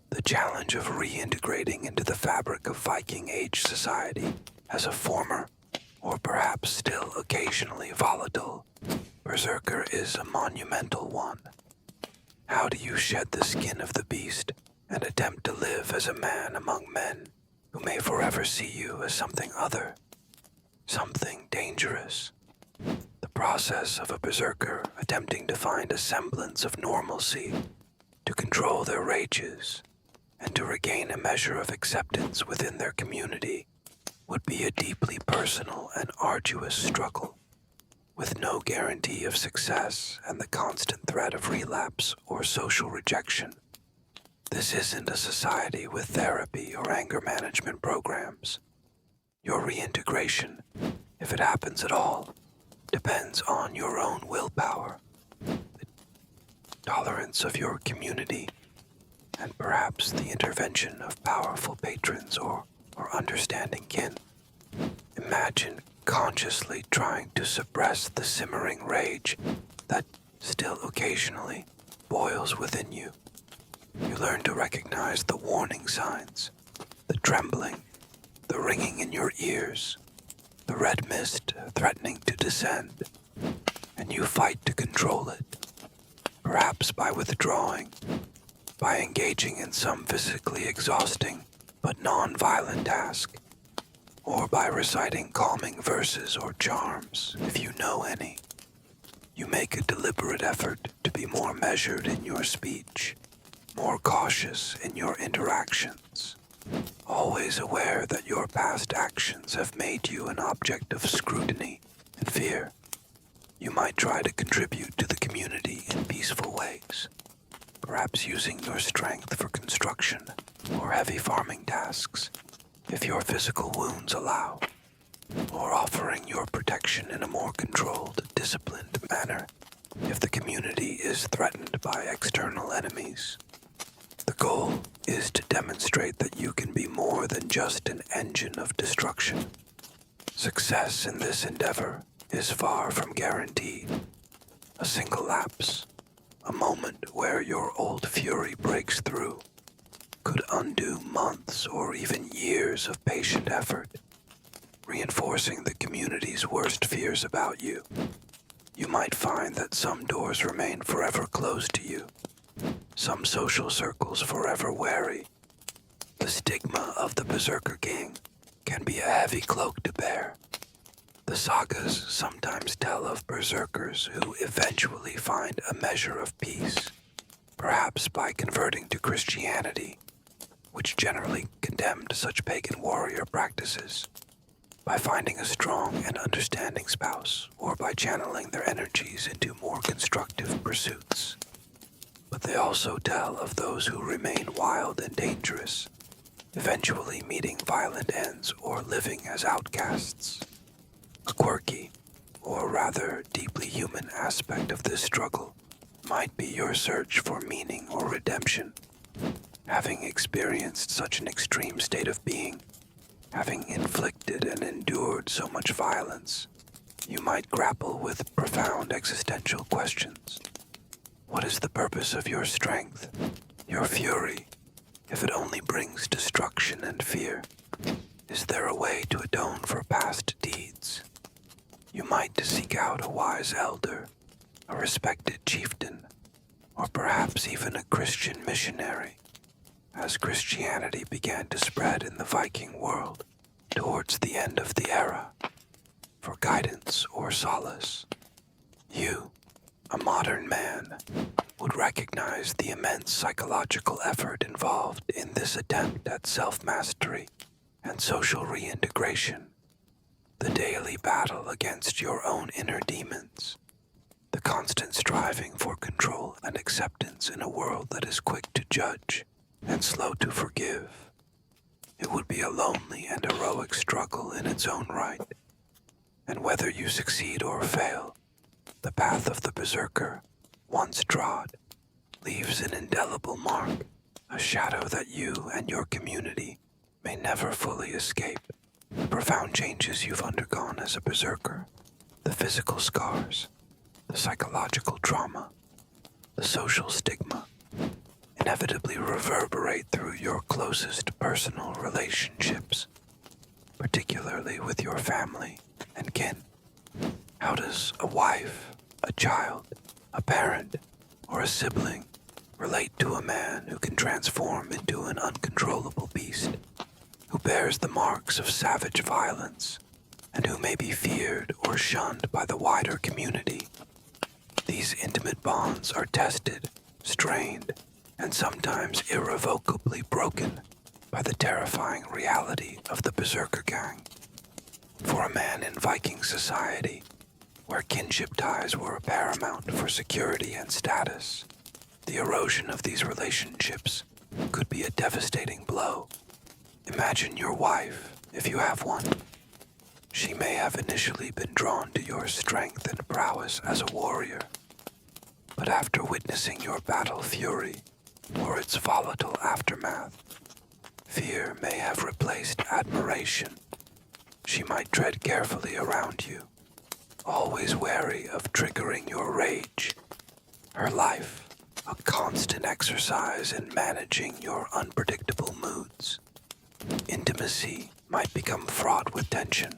The challenge of reintegrating into the fabric of Viking Age society as a former, or perhaps still occasionally volatile, berserker is a monumental one. How do you shed the skin of the beast and attempt to live as a man among men who may forever see you as something other, something dangerous? The process of a berserker attempting to find a semblance of normalcy, to control their rages, and to regain a measure of acceptance within their community would be a deeply personal and arduous struggle, with no guarantee of success and the constant threat of relapse or social rejection. This isn't a society with therapy or anger management programs. Your reintegration, if it happens at all, depends on your own willpower. tolerance of your community, and perhaps the intervention of powerful patrons or understanding kin. Imagine consciously trying to suppress the simmering rage that still occasionally boils within you. You learn to recognize the warning signs, the trembling, the ringing in your ears, the red mist threatening to descend, and you fight to control it, perhaps by withdrawing, by engaging in some physically exhausting but non-violent task, or by reciting calming verses or charms, if you know any. You make a deliberate effort to be more measured in your speech, more cautious in your interactions, always aware that your past actions have made you an object of scrutiny and fear. You might try to contribute to the community in peaceful ways, perhaps using your strength for construction or heavy farming tasks, if your physical wounds allow, or offering your protection in a more controlled, disciplined manner if the community is threatened by external enemies. The goal is to demonstrate that you can be more than just an engine of destruction. Success in this endeavor is far from guaranteed. A single lapse, a moment where your old fury breaks through, could undo months or even years of patient effort, reinforcing the community's worst fears about you. You might find that some doors remain forever closed to you, some social circles forever wary. The stigma of the Berserker King can be a heavy cloak to bear. The sagas sometimes tell of berserkers who eventually find a measure of peace, perhaps by converting to Christianity, which generally condemned such pagan warrior practices, by finding a strong and understanding spouse, or by channeling their energies into more constructive pursuits. But they also tell of those who remain wild and dangerous, eventually meeting violent ends or living as outcasts. A quirky, or rather deeply human aspect of this struggle might be your search for meaning or redemption. Having experienced such an extreme state of being, having inflicted and endured so much violence, you might grapple with profound existential questions. What is the purpose of your strength, your fury, if it only brings destruction and fear? Is there a way to atone for past deeds? You might seek out a wise elder, a respected chieftain, or perhaps even a Christian missionary, as Christianity began to spread in the Viking world towards the end of the era, for guidance or solace. You, a modern man, would recognize the immense psychological effort involved in this attempt at self-mastery and social reintegration, the daily battle against your own inner demons, the constant striving for control and acceptance in a world that is quick to judge and slow to forgive. It would be a lonely and heroic struggle in its own right, and whether you succeed or fail, the path of the Berserker, once trod, leaves an indelible mark, a shadow that you and your community may never fully escape. The profound changes you've undergone as a Berserker, the physical scars, the psychological trauma, the social stigma, inevitably reverberate through your closest personal relationships, particularly with your family and kin. How does a wife, a child, a parent, or a sibling relate to a man who can transform into an uncontrollable beast, who bears the marks of savage violence, and who may be feared or shunned by the wider community? These intimate bonds are tested, strained, and sometimes irrevocably broken by the terrifying reality of the Berserker gang. For a man in Viking society, where kinship ties were paramount for security and status, the erosion of these relationships could be a devastating blow. Imagine your wife, if you have one. She may have initially been drawn to your strength and prowess as a warrior, But after witnessing your battle fury, or its volatile aftermath, fear may have replaced admiration. She might tread carefully around you, always wary of triggering your rage. Her life, a constant exercise in managing your unpredictable moods. Intimacy might become fraught with tension,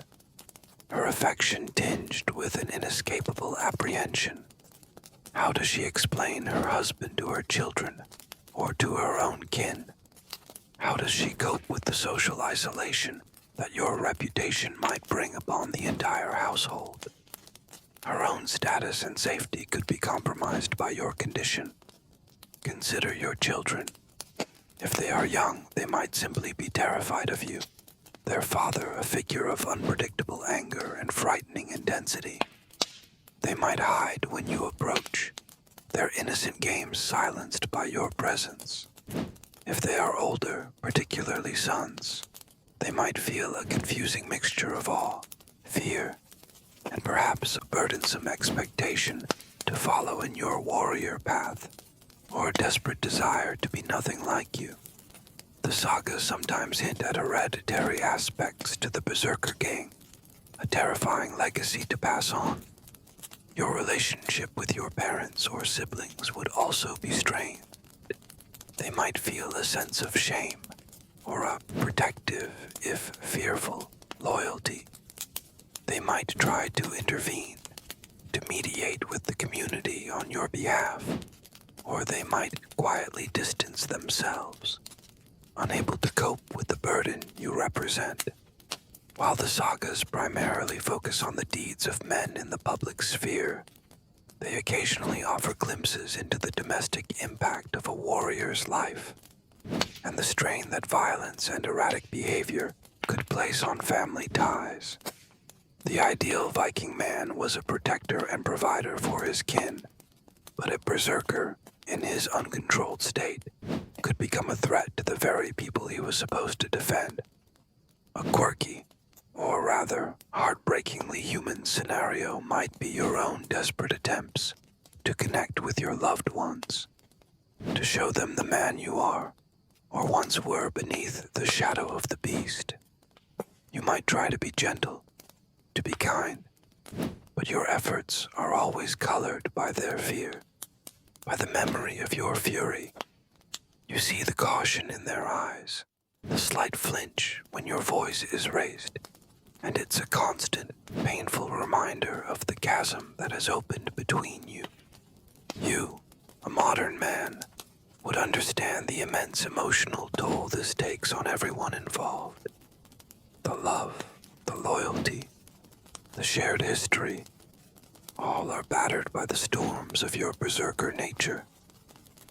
her affection tinged with an inescapable apprehension. How does she explain her husband to her children or to her own kin? How does she cope with the social isolation that your reputation might bring upon the entire household? Her own status and safety could be compromised by your condition. Consider your children. If they are young, they might simply be terrified of you, their father a figure of unpredictable anger and frightening intensity. They might hide when you approach, their innocent games silenced by your presence. If they are older, particularly sons, they might feel a confusing mixture of awe, fear, and perhaps a burdensome expectation to follow in your warrior path, or a desperate desire to be nothing like you. The sagas sometimes hint at hereditary aspects to the Berserker gang, a terrifying legacy to pass on. Your relationship with your parents or siblings would also be strained. They might feel a sense of shame, or a protective, if fearful, loyalty. They might try to intervene, to mediate with the community on your behalf, or they might quietly distance themselves, unable to cope with the burden you represent. While the sagas primarily focus on the deeds of men in the public sphere, they occasionally offer glimpses into the domestic impact of a warrior's life, and the strain that violence and erratic behavior could place on family ties. The ideal Viking man was a protector and provider for his kin, but a berserker, in his uncontrolled state, could become a threat to the very people he was supposed to defend. A quirky, or rather, heartbreakingly human scenario might be your own desperate attempts to connect with your loved ones, to show them the man you are, or once were beneath the shadow of the beast. You might try to be gentle, to be kind, but your efforts are always colored by their fear, by the memory of your fury. You see the caution in their eyes, the slight flinch when your voice is raised, and it's a constant, painful reminder of the chasm that has opened between you. You, a modern man, would understand the immense emotional toll this takes on everyone involved. The love, the loyalty, the shared history, all are battered by the storms of your berserker nature.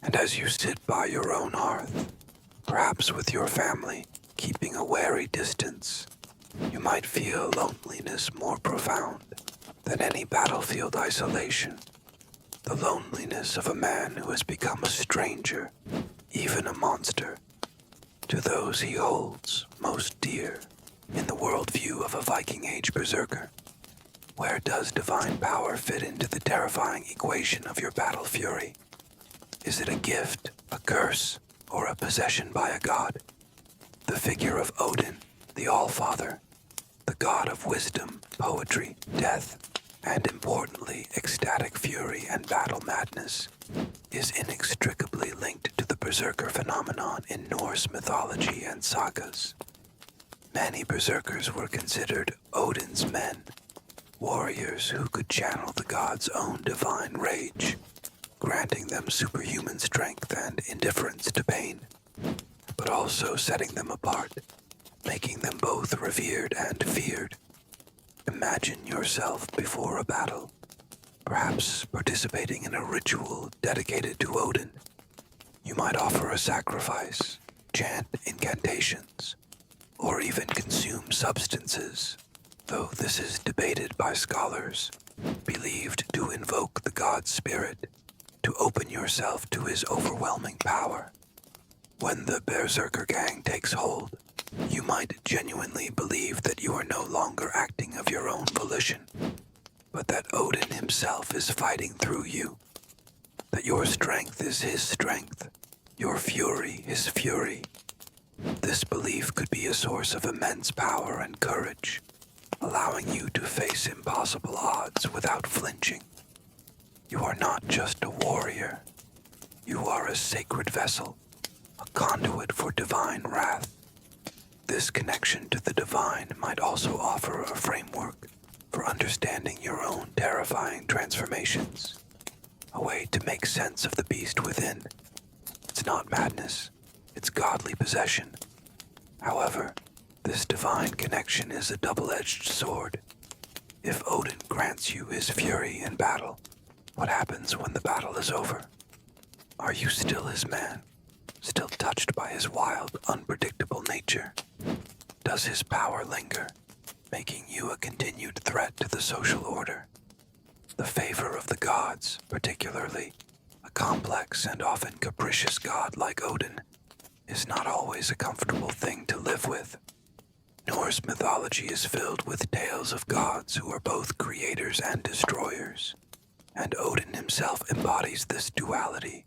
And as you sit by your own hearth, perhaps with your family, keeping a wary distance, you might feel loneliness more profound than any battlefield isolation. The loneliness of a man who has become a stranger, even a monster, to those he holds most dear in the worldview of a Viking Age berserker. Where does divine power fit into the terrifying equation of your battle fury? Is it a gift, a curse, or a possession by a god? The figure of Odin, the All-Father, the god of wisdom, poetry, death, and importantly, ecstatic fury and battle madness, is inextricably linked to the berserker phenomenon in Norse mythology and sagas. Many berserkers were considered Odin's men, warriors who could channel the god's own divine rage, granting them superhuman strength and indifference to pain, but also setting them apart, making them both revered and feared. Imagine yourself before a battle, perhaps participating in a ritual dedicated to Odin. You might offer a sacrifice, chant incantations, or even consume substances, though this is debated by scholars, believed to invoke the god's spirit, to open yourself to his overwhelming power. When the Berserker gang takes hold, you might genuinely believe that you are no longer acting of your own volition, but that Odin himself is fighting through you. that your strength is his strength, your fury his fury. This belief could be a source of immense power and courage, allowing you to face impossible odds without flinching. You are not just a warrior. You are a sacred vessel, a conduit for divine wrath. This connection to the divine might also offer a framework for understanding your own terrifying transformations, a way to make sense of the beast within. It's not madness, it's godly possession. However, this divine connection is a double-edged sword. If Odin grants you his fury in battle, what happens when the battle is over? Are you still his man, still touched by his wild, unpredictable nature? Does his power linger, making you a continued threat to the social order? The favor of the gods, particularly a complex and often capricious god like Odin, is not always a comfortable thing to live with. Norse mythology is filled with tales of gods who are both creators and destroyers, and Odin himself embodies this duality.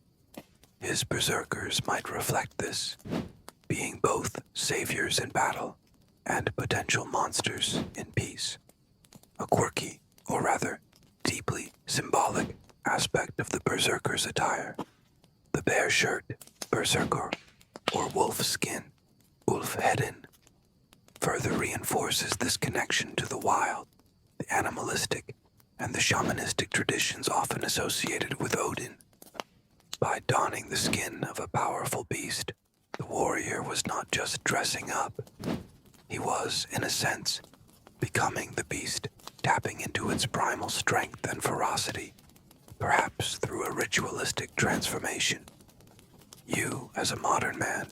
His berserkers might reflect this, being both saviors in battle and potential monsters in peace. A quirky, or rather, deeply symbolic aspect of the berserker's attire, the bear shirt, berserker, or wolf skin, ulfheden, further reinforces this connection to the wild, the animalistic, and the shamanistic traditions often associated with Odin. By donning the skin of a powerful beast, the warrior was not just dressing up. He was, in a sense, becoming the beast, tapping into its primal strength and ferocity, perhaps through a ritualistic transformation. You, as a modern man,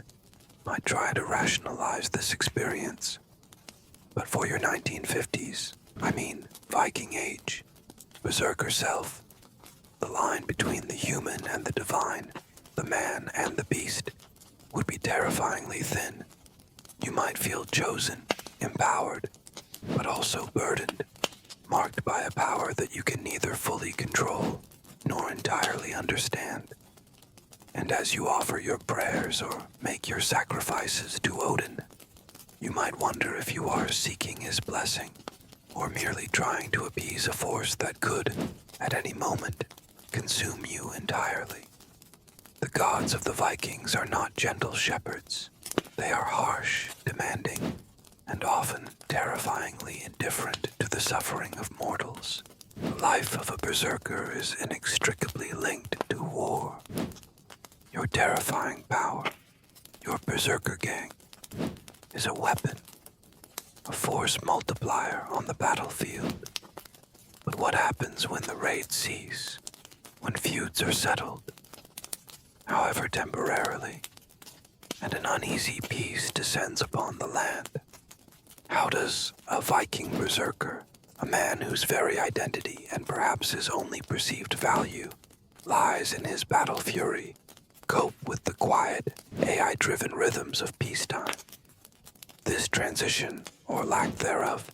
might try to rationalize this experience. But for your 1950s, Viking Age, Berserker self, the line between the human and the divine, the man and the beast, would be terrifyingly thin. You might feel chosen, empowered, but also burdened, marked by a power that you can neither fully control nor entirely understand. And as you offer your prayers or make your sacrifices to Odin, you might wonder if you are seeking his blessing or merely trying to appease a force that could, at any moment, consume you entirely. The gods of the Vikings are not gentle shepherds. They are harsh, demanding, and often terrifyingly indifferent to the suffering of mortals. The life of a berserker is inextricably linked to war. Your terrifying power, your berserker gang, is a weapon, a force multiplier on the battlefield. But what happens when the raids cease, when feuds are settled, however temporarily, and an uneasy peace descends upon the land? How does a Viking berserker, a man whose very identity and perhaps his only perceived value lies in his battle fury, cope with the quiet, AI-driven rhythms of peacetime? This transition, or lack thereof,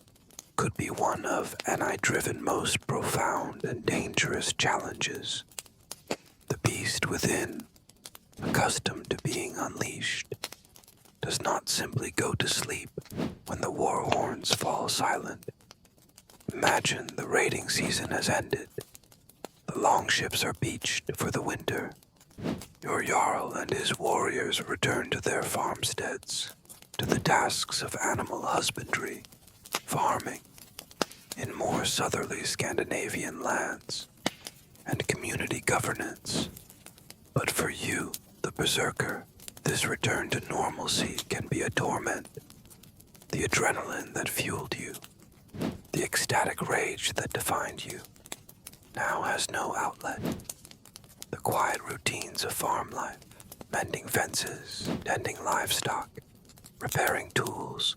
could be one of AI-driven most profound and dangerous challenges. The beast within, accustomed to being unleashed, does not simply go to sleep when the war horns fall silent. Imagine the raiding season has ended. The longships are beached for the winter. Your Jarl and his warriors return to their farmsteads, to the tasks of animal husbandry, farming, in more southerly Scandinavian lands, and community governance. But for you, the berserker, this return to normalcy can be a torment. The adrenaline that fueled you, the ecstatic rage that defined you, now has no outlet. The quiet routines of farm life, mending fences, tending livestock, repairing tools,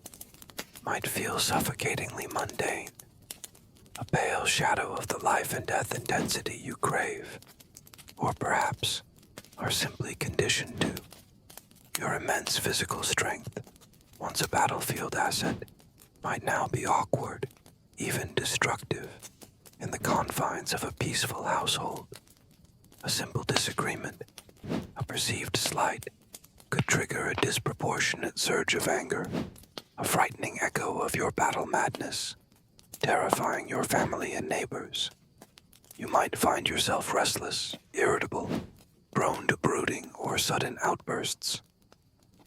might feel suffocatingly mundane, a pale shadow of the life and death intensity you crave, or perhaps are simply conditioned to. Your immense physical strength, once a battlefield asset, might now be awkward, even destructive, in the confines of a peaceful household. A simple disagreement, a perceived slight, could trigger a disproportionate surge of anger, a frightening echo of your battle madness, terrifying your family and neighbors. You might find yourself restless, irritable, prone to brooding or sudden outbursts.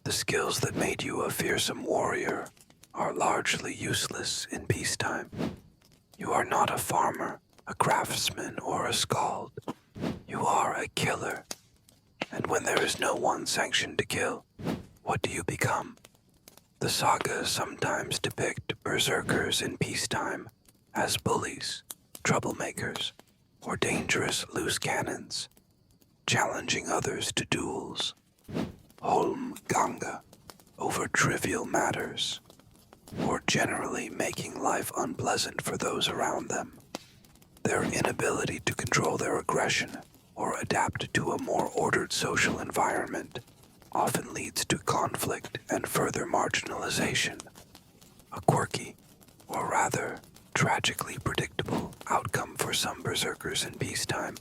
The skills that made you a fearsome warrior are largely useless in peacetime. You are not a farmer, a craftsman, or a skald. You are a killer. And when there is no one sanctioned to kill, what do you become? The sagas sometimes depict berserkers in peacetime as bullies, troublemakers, or dangerous loose cannons, challenging others to duels, holm ganga, over trivial matters, or generally making life unpleasant for those around them. Their inability to control their aggression or adapt to a more ordered social environment often leads to conflict and further marginalization. A quirky, or rather, tragically predictable outcome for some berserkers in peacetime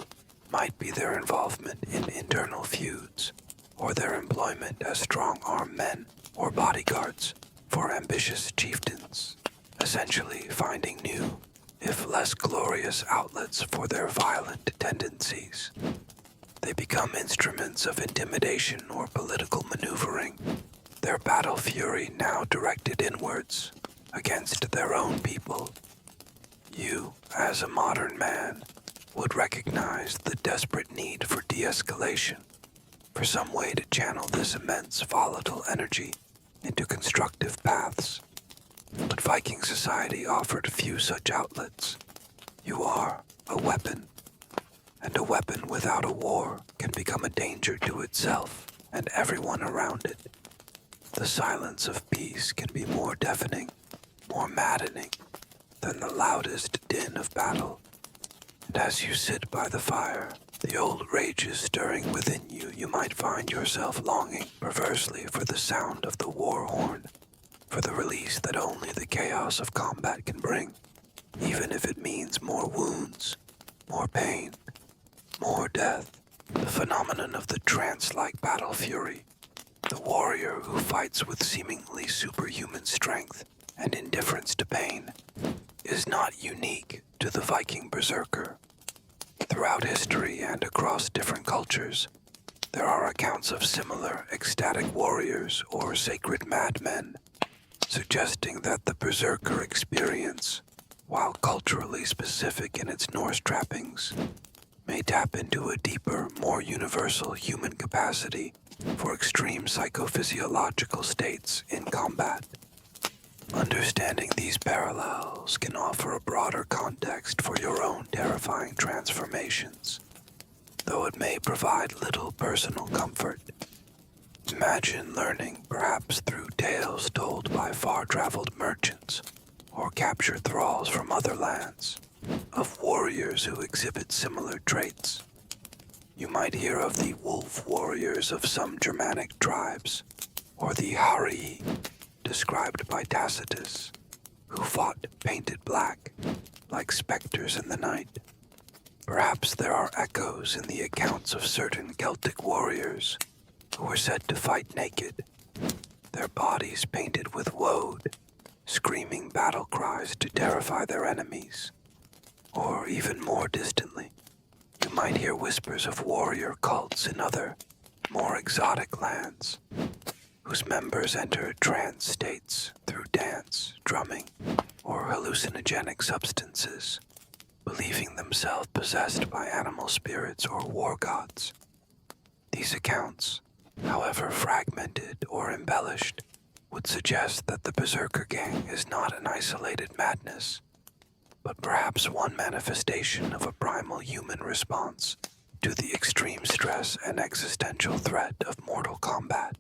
might be their involvement in internal feuds, or their employment as strong-arm men or bodyguards for ambitious chieftains, essentially finding new, if less glorious outlets for their violent tendencies. They become instruments of intimidation or political maneuvering, their battle fury now directed inwards, against their own people. You, as a modern man, would recognize the desperate need for de-escalation, for some way to channel this immense volatile energy into constructive paths. But Viking society offered few such outlets. You are a weapon, and a weapon without a war can become a danger to itself and everyone around it. The silence of peace can be more deafening, more maddening than the loudest din of battle. And as you sit by the fire, the old rages stirring within you, you might find yourself longing perversely for the sound of the war horn, for the release that only the chaos of combat can bring, even if it means more wounds, more pain, more death. The phenomenon of the trance-like battle fury, the warrior who fights with seemingly superhuman strength and indifference to pain, is not unique to the Viking Berserker. Throughout history and across different cultures, there are accounts of similar ecstatic warriors or sacred madmen, suggesting that the Berserker experience, while culturally specific in its Norse trappings, may tap into a deeper, more universal human capacity for extreme psychophysiological states in combat. Understanding these parallels can offer a broader context for your own terrifying transformations, though it may provide little personal comfort. Imagine learning, perhaps through tales told by far-traveled merchants or captured thralls from other lands, of warriors who exhibit similar traits. You might hear of the wolf warriors of some Germanic tribes, or the Harii, described by Tacitus, who fought painted black, like specters in the night. Perhaps there are echoes in the accounts of certain Celtic warriors who were said to fight naked, their bodies painted with woad, screaming battle cries to terrify their enemies. Or even more distantly, you might hear whispers of warrior cults in other, more exotic lands, whose members enter trance states through dance, drumming, or hallucinogenic substances, believing themselves possessed by animal spirits or war gods. These accounts, however fragmented or embellished, would suggest that the Berserker gang is not an isolated madness, but perhaps one manifestation of a primal human response to the extreme stress and existential threat of mortal combat.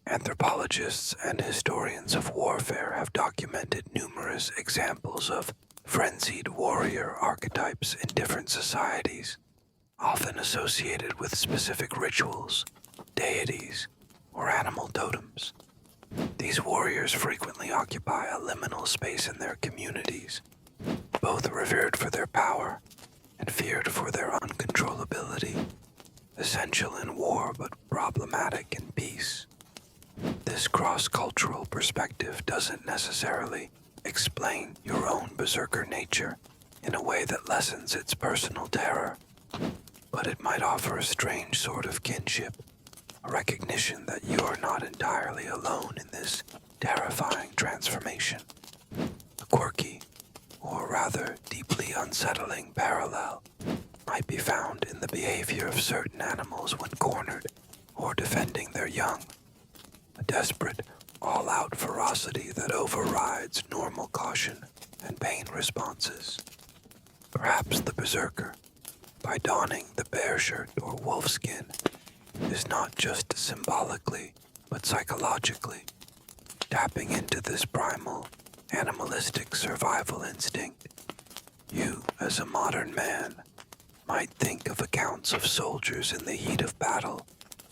Anthropologists and historians of warfare have documented numerous examples of frenzied warrior archetypes in different societies, often associated with specific rituals, deities, or animal totems. These warriors frequently occupy a liminal space in their communities, both revered for their power and feared for their uncontrollability. adaptability, essential in war but problematic in peace. This cross-cultural perspective doesn't necessarily explain your own berserker nature in a way that lessens its personal terror, but it might offer a strange sort of kinship, a recognition that you are not entirely alone in this terrifying transformation. A quirky, or rather deeply unsettling parallel might be found in the behavior of certain animals when cornered or defending their young. A desperate, all-out ferocity that overrides normal caution and pain responses. Perhaps the berserker, by donning the bear shirt or wolf skin, is not just symbolically, but psychologically tapping into this primal, animalistic survival instinct. You, as a modern man, might think of accounts of soldiers in the heat of battle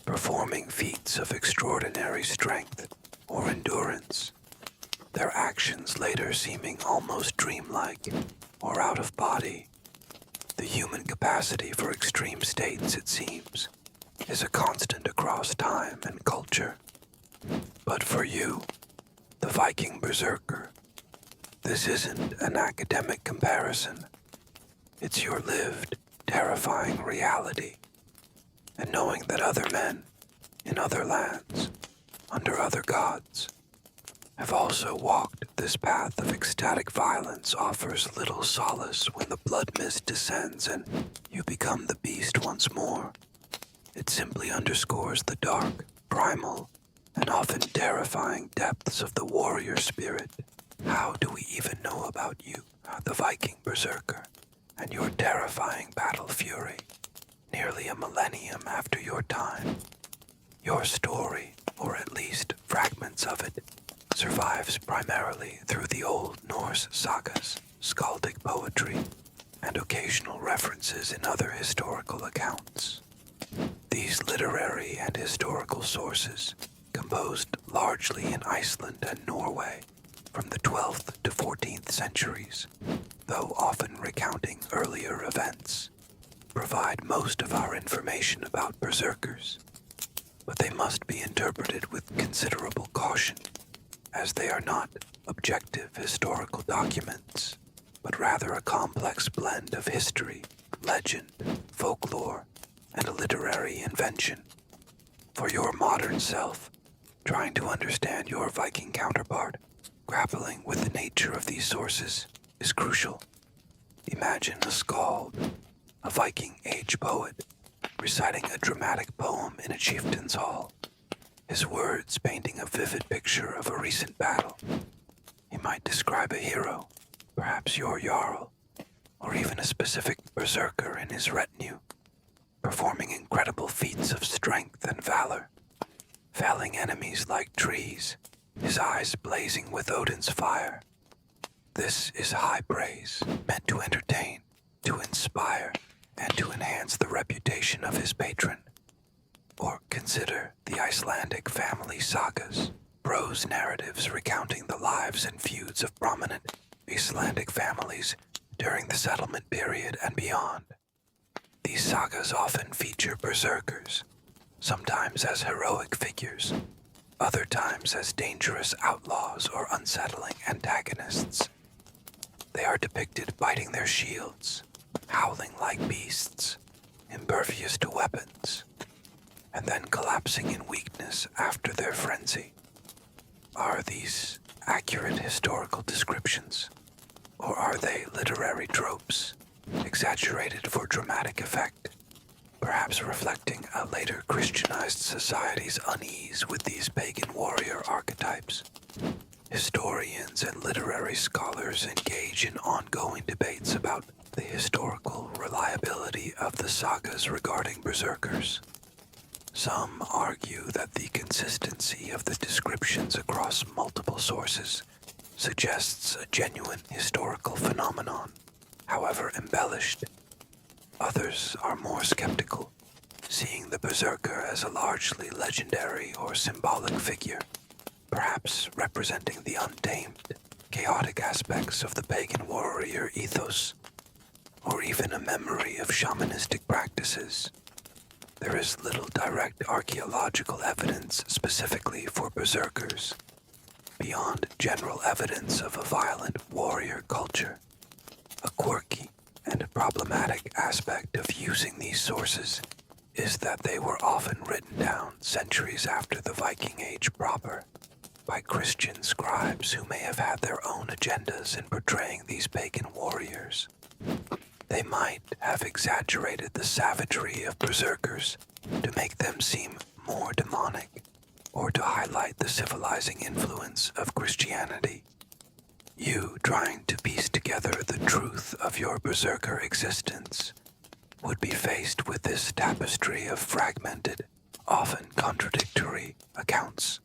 performing feats of extraordinary strength or endurance, their actions later seeming almost dreamlike or out of body. The human capacity for extreme states, it seems, is a constant across time and culture. But for you, the Viking Berserker, this isn't an academic comparison. It's your lived, terrifying reality. And knowing that other men, in other lands, under other gods, have also walked this path of ecstatic violence offers little solace when the blood mist descends and you become the beast once more. It simply underscores the dark, primal, and often terrifying depths of the warrior spirit. How do we even know about you, the Viking Berserker, and your terrifying battle fury, nearly a millennium after your time? Your story, or at least fragments of it, survives primarily through the old Norse sagas, skaldic poetry, and occasional references in other historical accounts. These literary and historical sources, composed largely in Iceland and Norway from the 12th to 14th centuries, though often recounting earlier events, provide most of our information about berserkers. But they must be interpreted with considerable caution, as they are not objective historical documents, but rather a complex blend of history, legend, folklore, and a literary invention. For your modern self, trying to understand your Viking counterpart, grappling with the nature of these sources is crucial. Imagine a skald, a Viking Age poet, reciting a dramatic poem in a chieftain's hall, his words painting a vivid picture of a recent battle. He might describe a hero, perhaps your jarl, or even a specific berserker in his retinue, performing incredible feats of strength and valor, felling enemies like trees, his eyes blazing with Odin's fire. This is high praise, meant to entertain, to inspire, and to enhance the reputation of his patron. Or consider the Icelandic family sagas, prose narratives recounting the lives and feuds of prominent Icelandic families during the settlement period and beyond. These sagas often feature berserkers, sometimes as heroic figures, other times as dangerous outlaws or unsettling antagonists. They are depicted biting their shields, howling like beasts, impervious to weapons, and then collapsing in weakness after their frenzy. Are these accurate historical descriptions, or are they literary tropes, exaggerated for dramatic effect, perhaps reflecting a later Christianized society's unease with these pagan warrior archetypes? Historians and literary scholars engage in ongoing debates about the historical reliability of the sagas regarding berserkers. Some argue that the consistency of the descriptions across multiple sources suggests a genuine historical phenomenon, however embellished. Others are more skeptical, seeing the berserker as a largely legendary or symbolic figure, perhaps representing the untamed, chaotic aspects of the pagan warrior ethos. or even a memory of shamanistic practices. There is little direct archaeological evidence specifically for berserkers, beyond general evidence of a violent warrior culture. A quirky and problematic aspect of using these sources is that they were often written down centuries after the Viking Age proper, by Christian scribes who may have had their own agendas in portraying these pagan warriors. They might have exaggerated the savagery of berserkers to make them seem more demonic, or to highlight the civilizing influence of Christianity. You, trying to piece together the truth of your berserker existence, would be faced with this tapestry of fragmented, often contradictory accounts.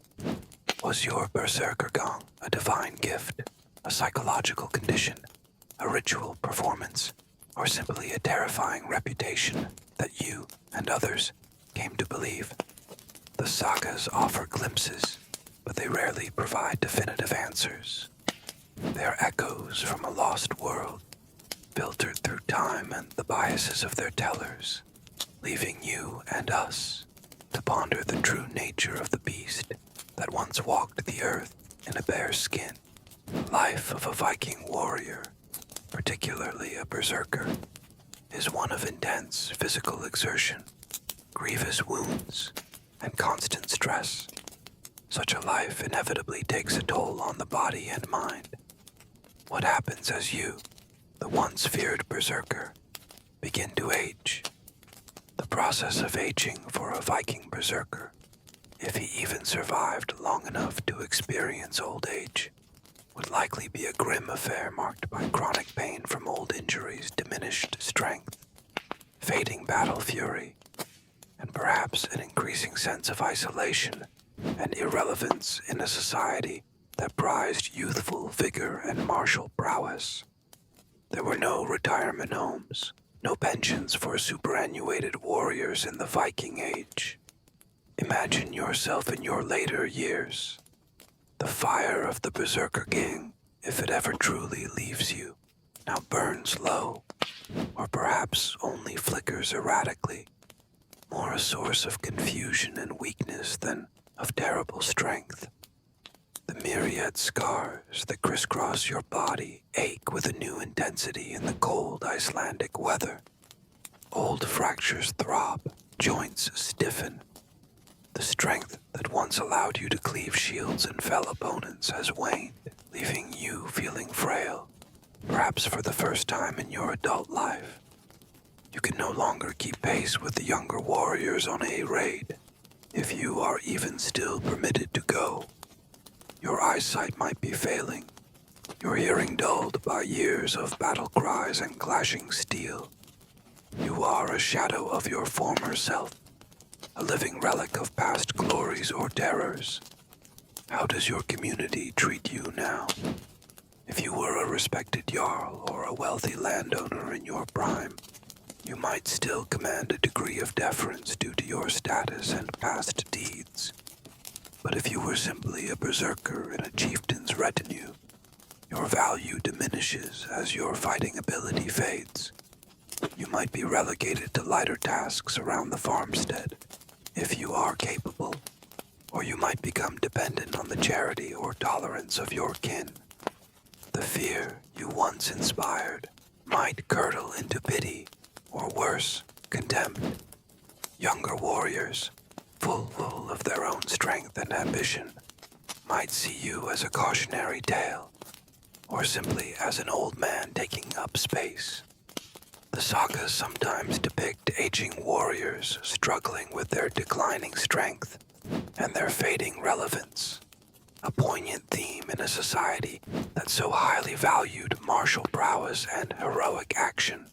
Was your berserker gong a divine gift, a psychological condition, a ritual performance, or simply a terrifying reputation that you and others came to believe? The sagas offer glimpses, but they rarely provide definitive answers. They are echoes from a lost world, filtered through time and the biases of their tellers, leaving you and us to ponder the true nature of the beast that once walked the earth in a bare skin. The life of a Viking warrior, particularly a berserker, is one of intense physical exertion, grievous wounds, and constant stress. Such a life inevitably takes a toll on the body and mind. What happens as you, the once feared berserker, begin to age? The process of aging for a Viking berserker, if he even survived long enough to experience old age, would likely be a grim affair marked by chronic pain from old injuries, diminished strength, fading battle fury, and perhaps an increasing sense of isolation and irrelevance in a society that prized youthful vigor and martial prowess. There were no retirement homes, no pensions for superannuated warriors in the Viking Age. Imagine yourself in your later years. The fire of the Berserker King, if it ever truly leaves you, now burns low, or perhaps only flickers erratically, more a source of confusion and weakness than of terrible strength. The myriad scars that crisscross your body ache with a new intensity in the cold Icelandic weather. Old fractures throb, joints stiffen. The strength that once allowed you to cleave shields and fell opponents has waned, leaving you feeling frail, perhaps for the first time in your adult life. You can no longer keep pace with the younger warriors on a raid, if you are even still permitted to go. Your eyesight might be failing, your hearing dulled by years of battle cries and clashing steel. You are a shadow of your former self, a living relic of past glories or terrors. How does your community treat you now? If you were a respected jarl or a wealthy landowner in your prime, you might still command a degree of deference due to your status and past deeds. But if you were simply a berserker in a chieftain's retinue, your value diminishes as your fighting ability fades. You might be relegated to lighter tasks around the farmstead, if you are capable, or you might become dependent on the charity or tolerance of your kin. The fear you once inspired might curdle into pity, or worse, contempt. Younger warriors, full of their own strength and ambition, might see you as a cautionary tale, or simply as an old man taking up space. The sagas sometimes depict aging warriors struggling with their declining strength and their fading relevance, a poignant theme in a society that so highly valued martial prowess and heroic action.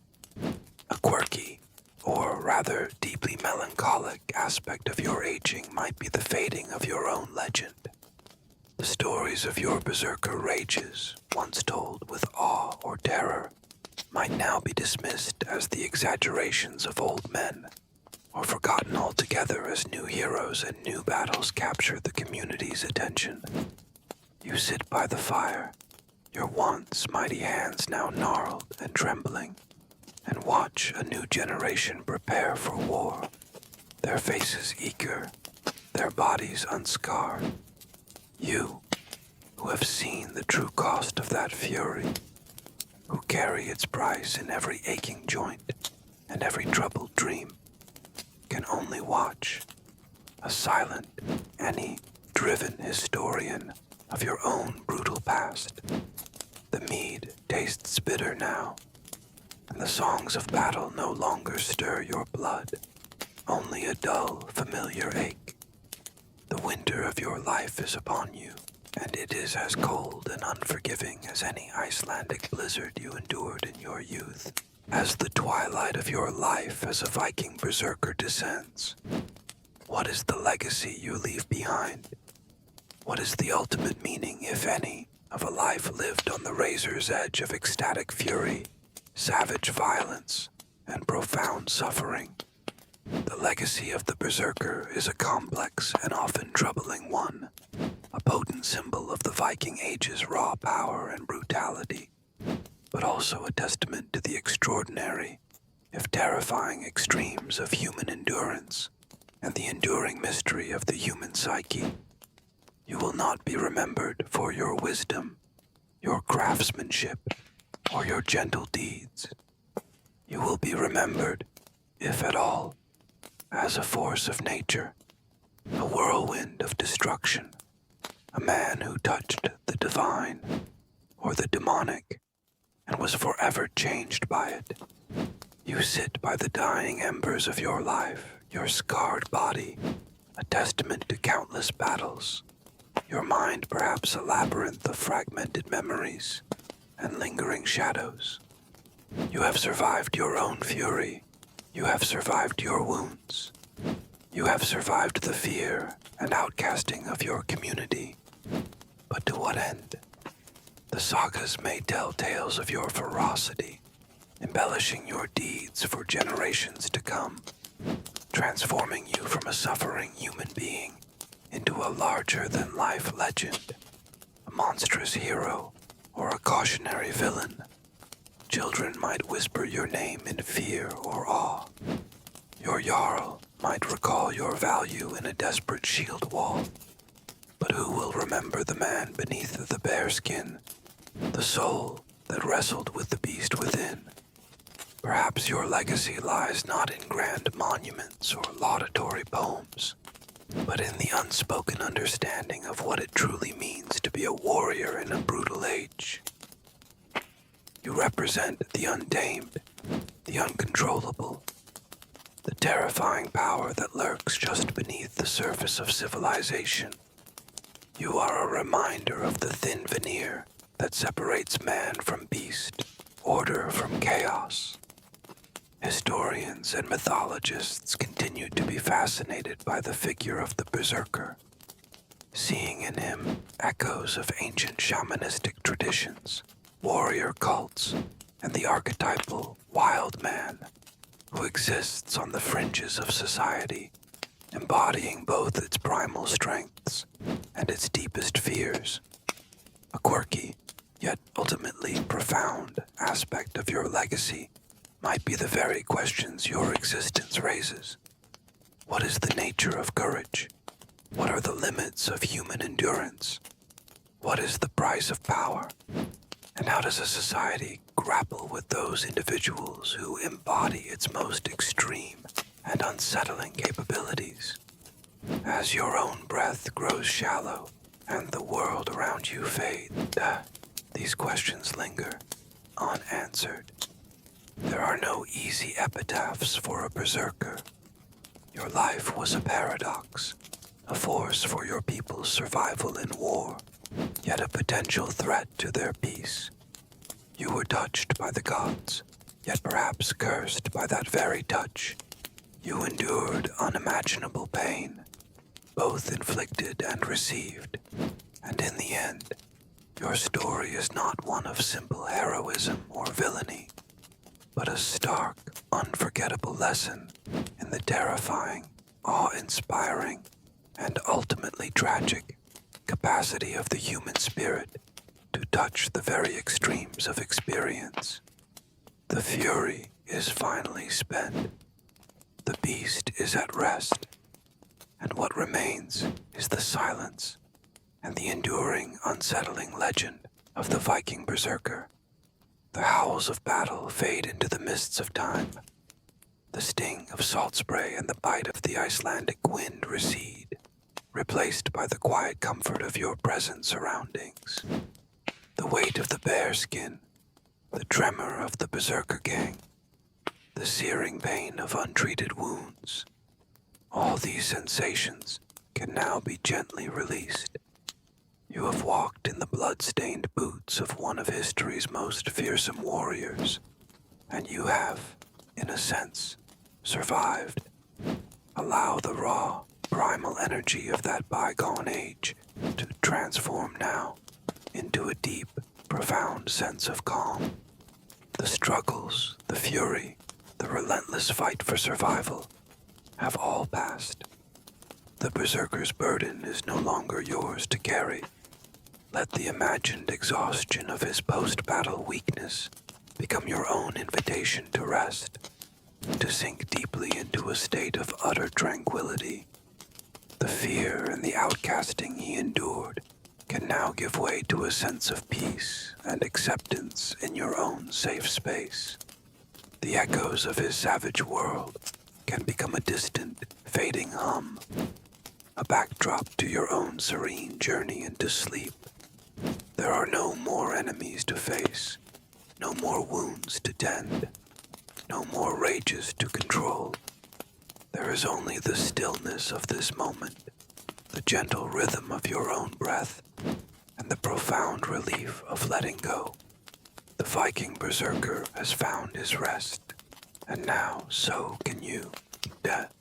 A quirky, or rather deeply melancholic aspect of your aging might be the fading of your own legend. The stories of your berserker rages, once told with awe or terror, might now be dismissed as the exaggerations of old men, or forgotten altogether as new heroes and new battles capture the community's attention. You sit by the fire, your once mighty hands now gnarled and trembling, and watch a new generation prepare for war, their faces eager, their bodies unscarred. You, who have seen the true cost of that fury, who carry its price in every aching joint and every troubled dream, can only watch, a silent, any-driven historian of your own brutal past. The mead tastes bitter now, and the songs of battle no longer stir your blood, only a dull, familiar ache. The winter of your life is upon you, and it is as cold and unforgiving as any Icelandic blizzard you endured in your youth. As the twilight of your life as a Viking Berserker descends, what is the legacy you leave behind? What is the ultimate meaning, if any, of a life lived on the razor's edge of ecstatic fury, savage violence, and profound suffering? The legacy of the Berserker is a complex and often troubling one, a potent symbol of the Viking Age's raw power and brutality, but also a testament to the extraordinary, if terrifying extremes of human endurance and the enduring mystery of the human psyche. You will not be remembered for your wisdom, your craftsmanship, or your gentle deeds. You will be remembered, if at all, as a force of nature, a whirlwind of destruction, a man who touched the divine or the demonic and was forever changed by it. You sit by the dying embers of your life, your scarred body, a testament to countless battles, your mind perhaps a labyrinth of fragmented memories and lingering shadows. You have survived your own fury. You have survived your wounds. You have survived the fear and outcasting of your community. But to what end? The sagas may tell tales of your ferocity, embellishing your deeds for generations to come, transforming you from a suffering human being into a larger-than-life legend, a monstrous hero, or a cautionary villain. Children might whisper your name in fear or awe. Your Jarl might recall your value in a desperate shield wall. But who will remember the man beneath the bearskin, the soul that wrestled with the beast within? Perhaps your legacy lies not in grand monuments or laudatory poems, but in the unspoken understanding of what it truly means to be a warrior in a brutal age. You represent the untamed, the uncontrollable, the terrifying power that lurks just beneath the surface of civilization. You are a reminder of the thin veneer that separates man from beast, order from chaos. Historians and mythologists continue to be fascinated by the figure of the Berserker, seeing in him echoes of ancient shamanistic traditions, warrior cults, and the archetypal wild man who exists on the fringes of society, embodying both its primal strengths and its deepest fears. A quirky, yet ultimately profound aspect of your legacy might be the very questions your existence raises. What is the nature of courage? What are the limits of human endurance? What is the price of power? And how does a society grapple with those individuals who embody its most extreme and unsettling capabilities? As your own breath grows shallow and the world around you fades, these questions linger, unanswered. There are no easy epitaphs for a berserker. Your life was a paradox, a force for your people's survival in war, yet a potential threat to their peace. You were touched by the gods, yet perhaps cursed by that very touch. You endured unimaginable pain, both inflicted and received, and in the end, your story is not one of simple heroism or villainy, but a stark, unforgettable lesson in the terrifying, awe-inspiring, and ultimately tragic capacity of the human spirit to touch the very extremes of experience. The fury is finally spent. The beast is at rest, and what remains is the silence and the enduring, unsettling legend of the Viking Berserker. The howls of battle fade into the mists of time. The sting of salt spray and the bite of the Icelandic wind recede, replaced by the quiet comfort of your present surroundings. The weight of the bear skin, the tremor of the Berserker gang, the searing pain of untreated wounds. All these sensations can now be gently released. You have walked in the blood-stained boots of one of history's most fearsome warriors, and you have, in a sense, survived. Allow the raw, primal energy of that bygone age to transform now into a deep, profound sense of calm. The struggles, the fury, the relentless fight for survival have all passed. The Berserker's burden is no longer yours to carry. Let the imagined exhaustion of his post-battle weakness become your own invitation to rest, to sink deeply into a state of utter tranquility. The fear and the outcasting he endured can now give way to a sense of peace and acceptance in your own safe space. The echoes of his savage world can become a distant, fading hum, a backdrop to your own serene journey into sleep. There are no more enemies to face, no more wounds to tend, no more rages to control. There is only the stillness of this moment, the gentle rhythm of your own breath, and the profound relief of letting go. The Viking Berserker has found his rest, and now so can you. Death.